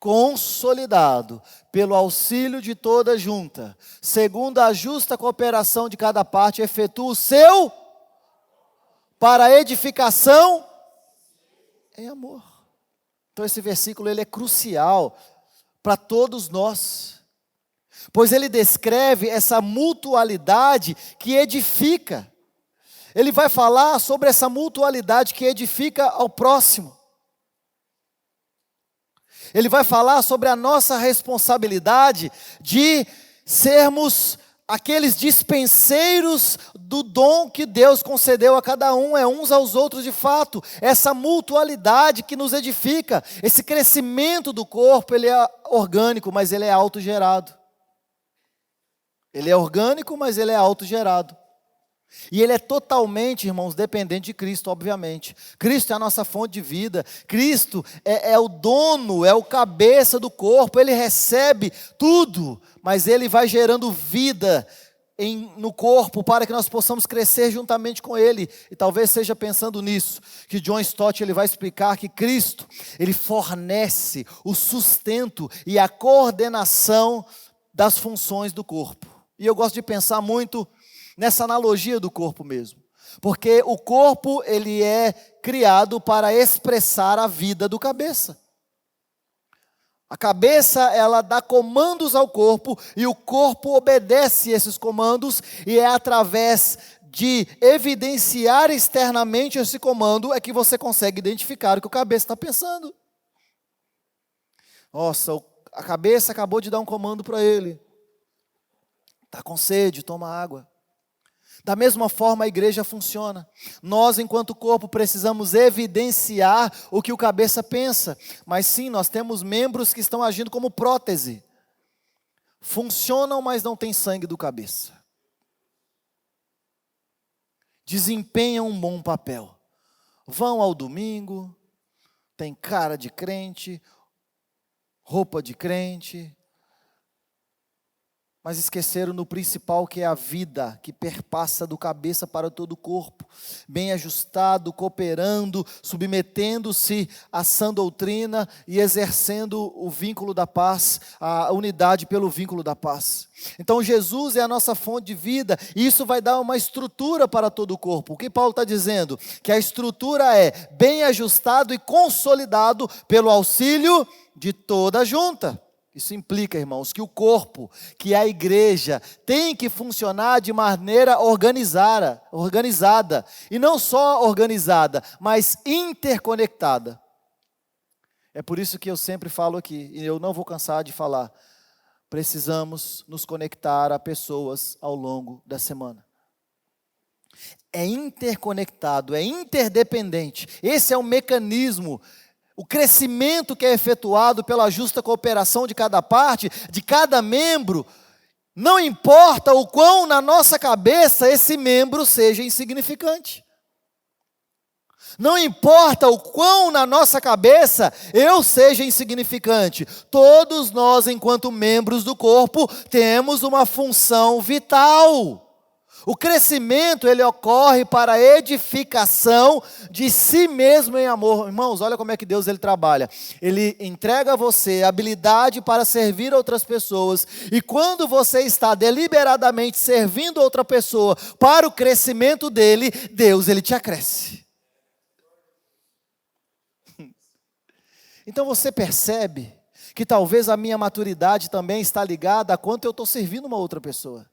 consolidado, pelo auxílio de toda junta, segundo a justa cooperação de cada parte, efetua o seu, para a edificação, em amor. Então esse versículo ele é crucial para todos nós, pois ele descreve essa mutualidade que edifica. Ele vai falar sobre essa mutualidade que edifica ao próximo. Ele vai falar sobre a nossa responsabilidade de sermos aqueles dispenseiros do dom que Deus concedeu a cada um, é uns aos outros de fato. Essa mutualidade que nos edifica, esse crescimento do corpo, ele é orgânico, mas ele é autogerado. Ele é orgânico, mas ele é autogerado. E ele é totalmente, irmãos, dependente de Cristo, obviamente. Cristo é a nossa fonte de vida. Cristo é o dono, é o cabeça do corpo. Ele recebe tudo, mas ele vai gerando vida no corpo para que nós possamos crescer juntamente com ele. E talvez seja pensando nisso que John Stott ele vai explicar que Cristo ele fornece o sustento e a coordenação das funções do corpo. E eu gosto de pensar muito nessa analogia do corpo mesmo, porque o corpo ele é criado para expressar a vida do cabeça. A cabeça ela dá comandos ao corpo e o corpo obedece esses comandos, e é através de evidenciar externamente esse comando é que você consegue identificar o que o cabeça está pensando. Nossa, a cabeça acabou de dar um comando para ele. Está com sede, toma água. Da mesma forma a igreja funciona. Nós, enquanto corpo, precisamos evidenciar o que o cabeça pensa. Mas sim, nós temos membros que estão agindo como prótese. Funcionam, mas não têm sangue do cabeça. Desempenham um bom papel. Vão ao domingo, tem cara de crente, roupa de crente, mas esqueceram no principal, que é a vida, que perpassa do cabeça para todo o corpo, bem ajustado, cooperando, submetendo-se à sã doutrina e exercendo o vínculo da paz, a unidade pelo vínculo da paz. Então Jesus é a nossa fonte de vida, e isso vai dar uma estrutura para todo o corpo. O que Paulo está dizendo? Que a estrutura é bem ajustado e consolidado pelo auxílio de toda a junta. Isso implica, irmãos, que o corpo, que a igreja, tem que funcionar de maneira organizada. E não só organizada, mas interconectada. É por isso que eu sempre falo aqui, e eu não vou cansar de falar, precisamos nos conectar a pessoas ao longo da semana. É interconectado, é interdependente. Esse é o mecanismo. O crescimento que é efetuado pela justa cooperação de cada parte, de cada membro, não importa o quão na nossa cabeça esse membro seja insignificante. Não importa o quão na nossa cabeça eu seja insignificante. Todos nós, enquanto membros do corpo, temos uma função vital. O crescimento, ele ocorre para a edificação de si mesmo em amor. Irmãos, olha como é que Deus ele trabalha. Ele entrega a você a habilidade para servir outras pessoas. E quando você está deliberadamente servindo outra pessoa para o crescimento dele, Deus ele te acresce. Então você percebe que talvez a minha maturidade também está ligada a quanto eu estou servindo uma outra pessoa.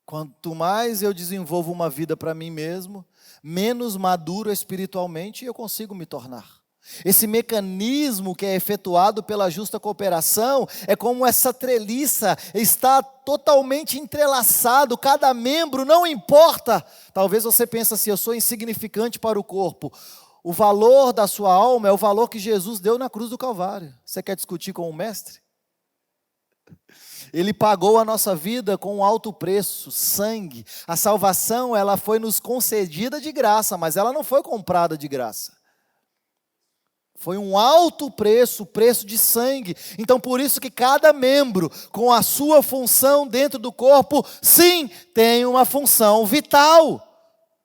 Quanto mais eu desenvolvo uma vida para mim mesmo, menos maduro espiritualmente eu consigo me tornar. Esse mecanismo que é efetuado pela justa cooperação é como essa treliça, está totalmente entrelaçado, cada membro, não importa. Talvez você pense assim, eu sou insignificante para o corpo. O valor da sua alma é o valor que Jesus deu na cruz do Calvário. Você quer discutir com o mestre? Ele pagou a nossa vida com um alto preço, sangue. A salvação, ela foi nos concedida de graça, mas ela não foi comprada de graça. Foi um alto preço, preço de sangue. Então, por isso que cada membro, com a sua função dentro do corpo, sim, tem uma função vital.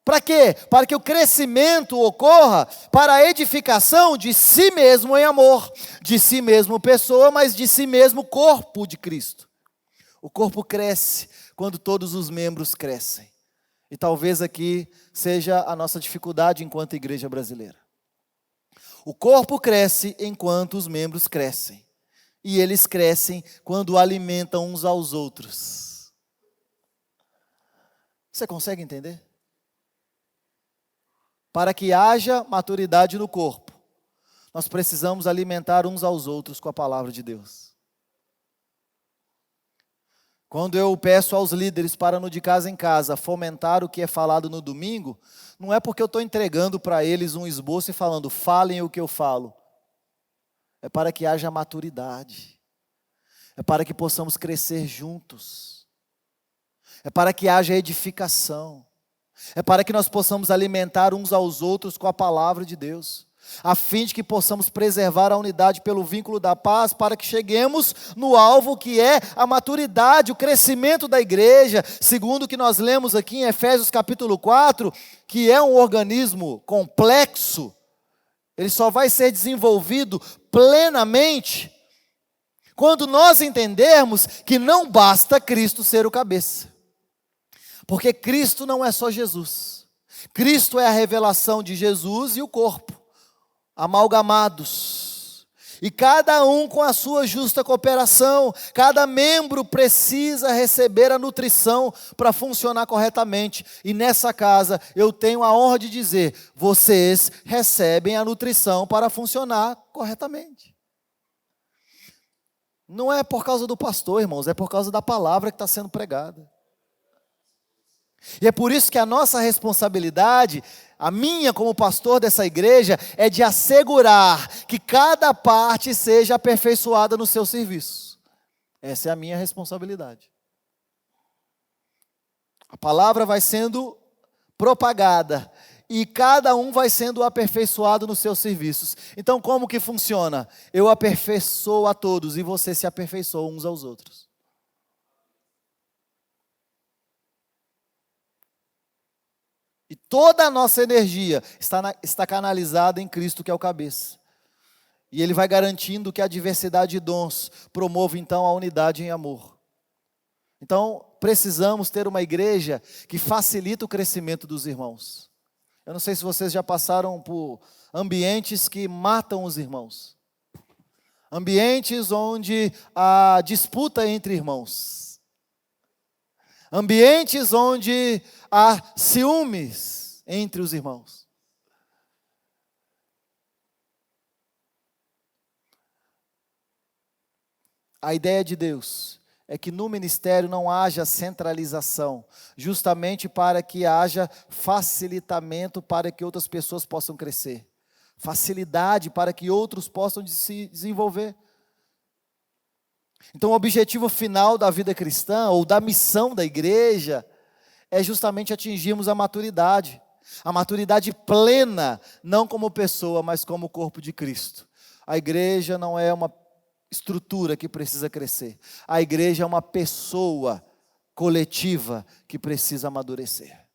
Para quê? Para que o crescimento ocorra para a edificação de si mesmo em amor. De si mesmo pessoa, mas de si mesmo corpo de Cristo. O corpo cresce quando todos os membros crescem. E talvez aqui seja a nossa dificuldade enquanto igreja brasileira. O corpo cresce enquanto os membros crescem. E eles crescem quando alimentam uns aos outros. Você consegue entender? Para que haja maturidade no corpo, nós precisamos alimentar uns aos outros com a palavra de Deus. Quando eu peço aos líderes para no de casa em casa fomentar o que é falado no domingo, não é porque eu estou entregando para eles um esboço e falando, falem o que eu falo. É para que haja maturidade. É para que possamos crescer juntos. É para que haja edificação. É para que nós possamos alimentar uns aos outros com a palavra de Deus. A fim de que possamos preservar a unidade pelo vínculo da paz, para que cheguemos no alvo que é a maturidade, o crescimento da igreja, segundo o que nós lemos aqui em Efésios capítulo 4, que é um organismo complexo, ele só vai ser desenvolvido plenamente, quando nós entendermos que não basta Cristo ser o cabeça, porque Cristo não é só Jesus, Cristo é a revelação de Jesus e o corpo, amalgamados. E cada um com a sua justa cooperação. Cada membro precisa receber a nutrição para funcionar corretamente. E nessa casa eu tenho a honra de dizer: vocês recebem a nutrição para funcionar corretamente. Não é por causa do pastor, irmãos, é por causa da palavra que está sendo pregada. E é por isso que a nossa responsabilidade, a minha como pastor dessa igreja, é de assegurar que cada parte seja aperfeiçoada no seu serviço. Essa é a minha responsabilidade. A palavra vai sendo propagada e cada um vai sendo aperfeiçoado nos seus serviços. Então, como que funciona? Eu aperfeiçoo a todos e você se aperfeiçoa uns aos outros. E toda a nossa energia está canalizada em Cristo, que é o cabeça. E Ele vai garantindo que a diversidade de dons promova então a unidade em amor. Então, precisamos ter uma igreja que facilita o crescimento dos irmãos. Eu não sei se vocês já passaram por ambientes que matam os irmãos. Ambientes onde há disputa entre irmãos. Ambientes onde há ciúmes entre os irmãos. A ideia de Deus é que no ministério não haja centralização, justamente para que haja facilitamento para que outras pessoas possam crescer, facilidade para que outros possam se desenvolver. Então, o objetivo final da vida cristã, ou da missão da igreja, é justamente atingirmos a maturidade plena, não como pessoa, mas como corpo de Cristo. A igreja não é uma estrutura que precisa crescer, a igreja é uma pessoa coletiva que precisa amadurecer.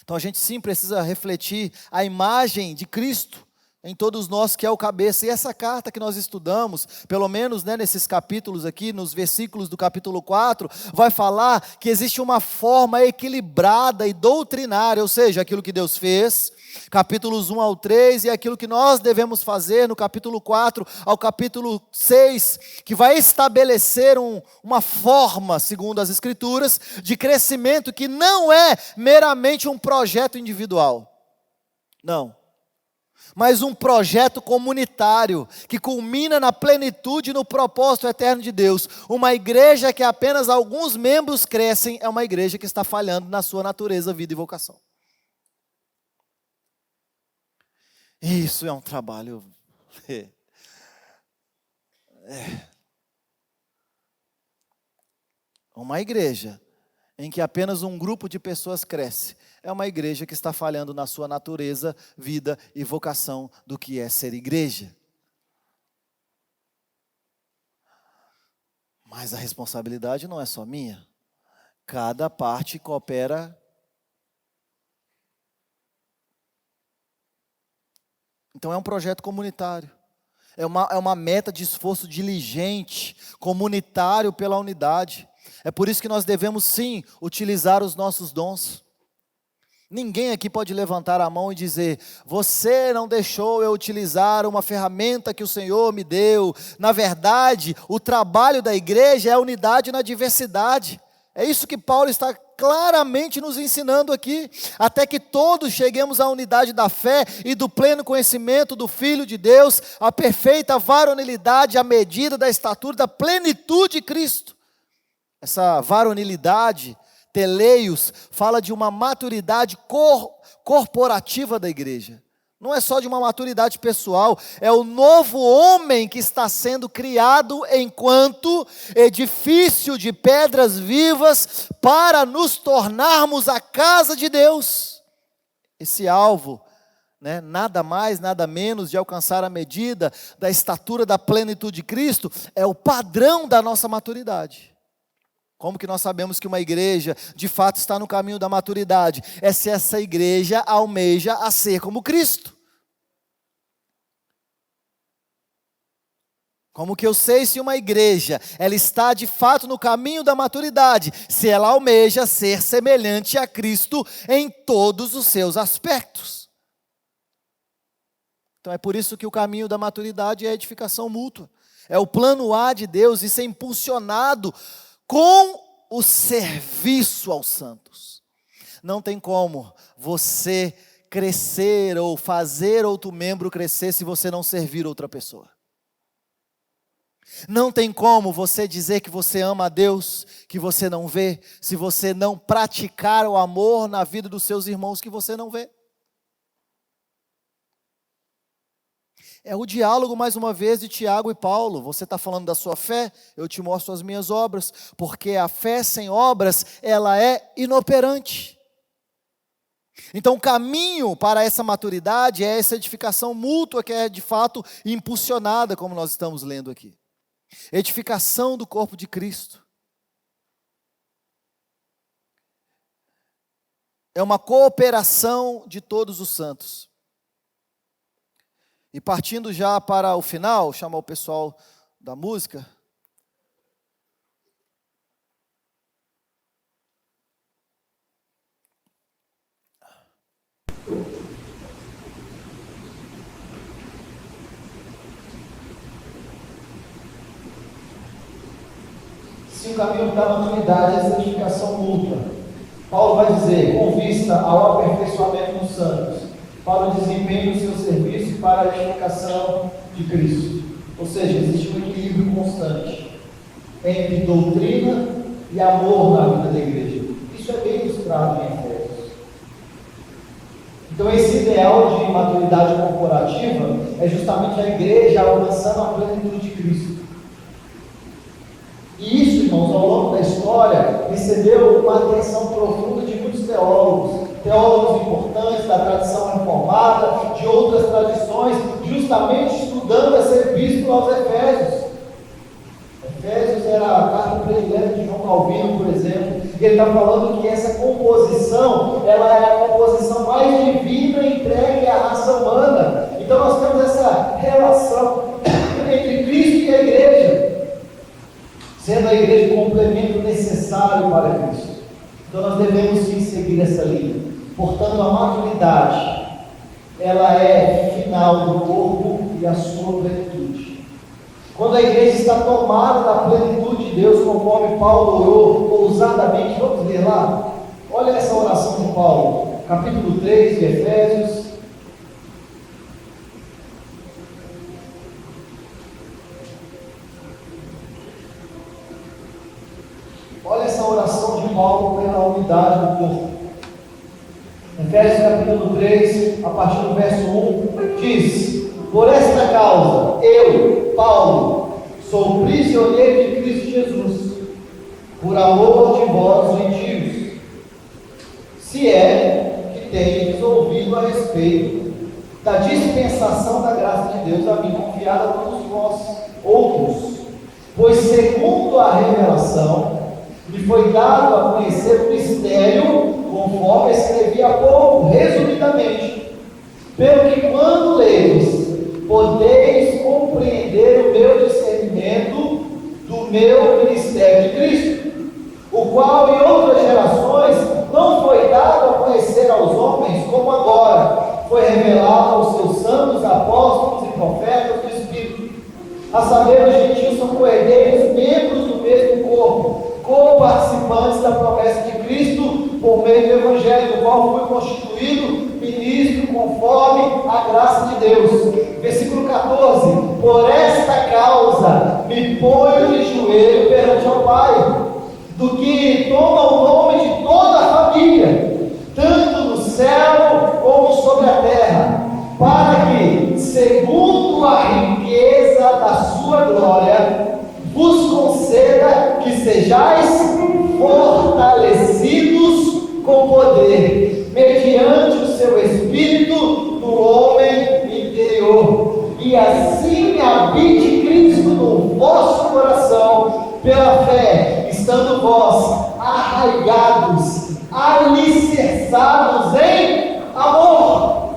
Então a gente sim precisa refletir a imagem de Cristo em todos nós, que é o cabeça. E essa carta que nós estudamos, pelo menos nesses capítulos aqui, nos versículos do capítulo 4, vai falar que existe uma forma equilibrada e doutrinária, ou seja, aquilo que Deus fez, capítulos 1 ao 3, e aquilo que nós devemos fazer no capítulo 4 ao capítulo 6, que vai estabelecer uma forma, segundo as Escrituras, de crescimento que não é meramente um projeto individual. Não. Mas um projeto comunitário, que culmina na plenitude e no propósito eterno de Deus. Uma igreja que apenas alguns membros crescem, é uma igreja que está falhando na sua natureza, vida e vocação. Isso é um trabalho. Uma igreja em que apenas um grupo de pessoas cresce, é uma igreja que está falhando na sua natureza, vida e vocação do que é ser igreja. Mas a responsabilidade não é só minha. Cada parte coopera. Então é um projeto comunitário. É uma meta de esforço diligente, comunitário pela unidade. É por isso que nós devemos sim utilizar os nossos dons. Ninguém aqui pode levantar a mão e dizer: você não deixou eu utilizar uma ferramenta que o Senhor me deu. Na verdade, o trabalho da igreja é a unidade na diversidade. É isso que Paulo está claramente nos ensinando aqui, até que todos cheguemos à unidade da fé e do pleno conhecimento do Filho de Deus, a perfeita varonilidade, à medida da estatura da plenitude de Cristo. Essa varonilidade, teleios, fala de uma maturidade corporativa da igreja. Não é só de uma maturidade pessoal, é o novo homem que está sendo criado enquanto edifício de pedras vivas para nos tornarmos a casa de Deus. Esse alvo, nada mais, nada menos de alcançar a medida da estatura da plenitude de Cristo, é o padrão da nossa maturidade. Como que nós sabemos que uma igreja de fato está no caminho da maturidade? É se essa igreja almeja a ser como Cristo. Como que eu sei se uma igreja ela está de fato no caminho da maturidade? Se ela almeja ser semelhante a Cristo em todos os seus aspectos. Então é por isso que o caminho da maturidade é a edificação mútua. É o plano A de Deus, isso é impulsionado com o serviço aos santos. Não tem como você crescer ou fazer outro membro crescer se você não servir outra pessoa. Não tem como você dizer que você ama a Deus, que você não vê, se você não praticar o amor na vida dos seus irmãos que você não vê. É o diálogo, mais uma vez, de Tiago e Paulo. Você está falando da sua fé, eu te mostro as minhas obras, porque a fé sem obras, ela é inoperante. Então o caminho para essa maturidade é essa edificação mútua que é de fato impulsionada, como nós estamos lendo aqui. Edificação do corpo de Cristo. É uma cooperação de todos os santos. E partindo já para o final, chamar o pessoal da música. Se o caminho da maturidade é essa edificação mútua, Paulo vai dizer, com vista ao aperfeiçoamento dos santos, para o desempenho do seu serviço e para a edificação de Cristo. Ou seja, existe um equilíbrio constante entre doutrina e amor na vida da igreja. Isso é bem ilustrado em Efésios. Então esse ideal de maturidade corporativa é justamente a igreja alcançando a plenitude de Cristo. E isso, irmãos, ao longo da história, recebeu uma atenção profunda de muitos teólogos importantes da tradição reformada, de outras tradições, justamente estudando essa epístola aos Efésios. Efésios era a carta predileta de João Calvino, por exemplo, e ele está falando que essa composição, ela é a composição mais divina entregue à raça humana. Então nós temos essa relação entre Cristo e a igreja, sendo a igreja o complemento necessário para Cristo. Então nós devemos sim seguir essa linha. Portanto, a maturidade, ela é final do corpo e a sua plenitude. Quando a igreja está tomada da plenitude de Deus, conforme Paulo orou ousadamente, vamos ler lá? Olha essa oração de Paulo, capítulo 3 de Efésios. Olha essa oração de Paulo pela unidade do corpo. Efésios capítulo 3, a partir do verso 1, diz: por esta causa, eu, Paulo, sou prisioneiro de Cristo Jesus, por amor de vós, gentios, se é que tendes ouvido a respeito da dispensação da graça de Deus a mim confiada a todos vós outros, pois segundo a revelação, me foi dado a conhecer o mistério, conforme escrevi há pouco, resumidamente, pelo que quando leis, podeis compreender o meu discernimento do meu ministério de Cristo, o qual em outras gerações não foi dado a conhecer aos homens, como agora foi revelado aos seus santos, apóstolos e profetas do Espírito. A saber, os gentios são coerdeiros, membros do mesmo corpo, co-participantes da promessa de Cristo, por meio do Evangelho, do qual fui constituído ministro conforme a graça de Deus. Versículo 14: por esta causa me ponho de joelho perante ao Pai, do que toma o nome de toda a família, tanto no céu como sobre a terra, para que, segundo a riqueza da sua glória, vos conceda que sejais fortalecidos com poder, mediante o seu Espírito no homem interior, e assim habite Cristo no vosso coração, pela fé, estando vós arraigados, alicerçados em amor,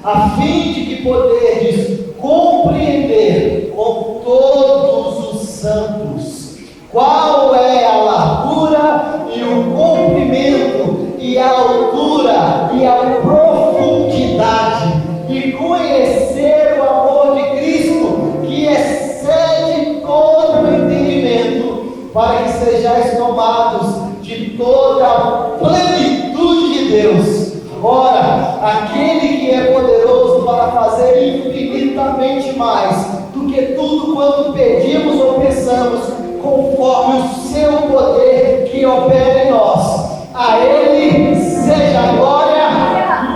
a fim de que poderdes compreender com todos os santos qual é a largura e o comprimento e a altura e a profundidade, e conhecer aquele que é poderoso para fazer infinitamente mais do que tudo quanto pedimos ou pensamos, conforme o seu poder que opera em nós. A Ele seja a glória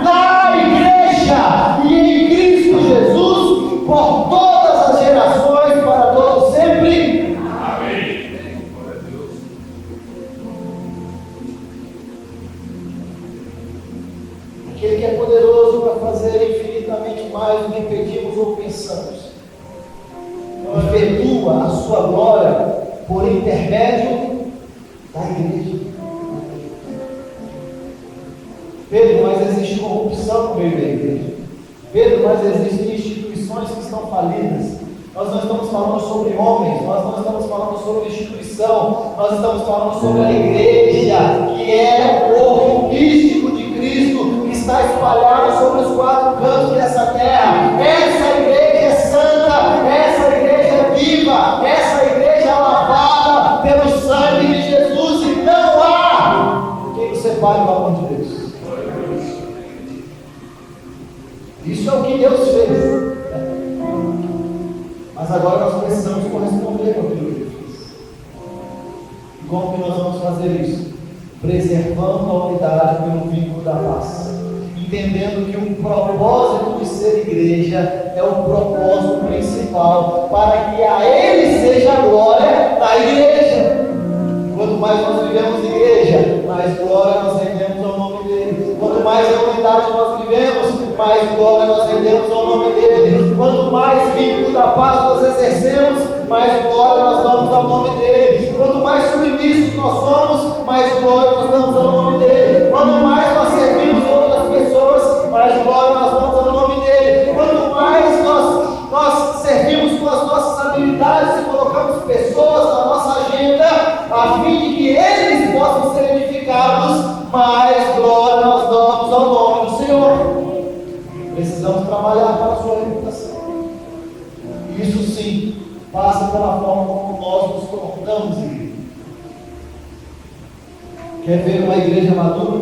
na igreja e em Cristo Jesus por todas as gerações, para todos sempre. Amém. Aquele que é poderoso para fazer infinitamente mais do que pedimos ou pensamos, efetua a sua glória por intermédio da igreja. Pedro, mas existe corrupção no meio da igreja. Pedro, mas existem instituições que estão falidas. Nós não estamos falando sobre homens, nós não estamos falando sobre instituição, nós estamos falando sobre a igreja, que é o corpo místico de Cristo, que está espalhado sobre os quatro cantos dessa terra. Essa igreja é santa, essa igreja é viva, essa igreja é lavada pelo sangue de Jesus, e não há quem nos separe do amor de Deus. Isso é o que Deus fez. Mas agora nós precisamos corresponder com aquilo que Ele fez. E como que nós vamos fazer isso? Preservando a unidade pelo vínculo da paz. Entendendo que o propósito de ser igreja é o propósito principal, para que a Ele seja a glória da igreja. Quanto mais nós vivemos igreja, mais glória nós rendemos ao nome dele. Quanto mais a unidade nós vivemos, mais glória nós rendemos ao nome dele. Quanto mais vínculo da paz nós exercemos, mais glória nós damos ao nome dele. Quanto mais submissos nós somos, mais glória nós damos ao nome dele. Quanto mais nós servimos outras pessoas, mais glória nós damos ao nome dele. Quanto mais nós servimos com as nossas habilidades e colocamos pessoas na nossa agenda, a fim de que eles possam ser edificados, mais glória nós damos ao nome do Senhor. Precisamos trabalhar para a sua reputação. Isso sim passa pela forma como nós nos comportamos, igreja. Quer ver uma igreja madura?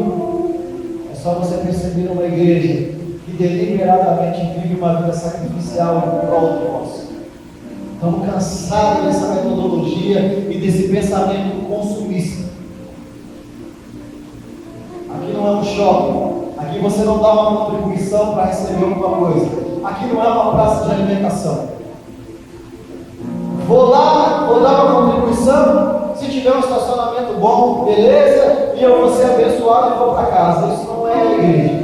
É só você perceber uma igreja que deliberadamente vive uma vida sacrificial em prol do nosso. Estamos cansados dessa metodologia e desse pensamento consumista. Aqui não é um shopping. Aqui você não dá uma contribuição para receber alguma coisa. Aqui não é uma praça de alimentação. Vou lá, vou dar uma contribuição. Se tiver um estacionamento bom, beleza, e eu vou ser abençoado e vou para casa. Isso não é a igreja.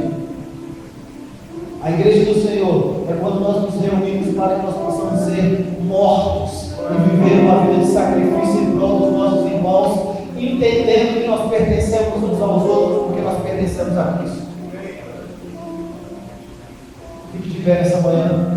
A igreja do Senhor é quando nós nos reunimos para que nós possamos ser mortos e viver uma vida de sacrifício em prol dos nossos irmãos, entendendo que nós pertencemos uns aos outros porque nós pertencemos a Cristo. Fique de pé nessa manhã.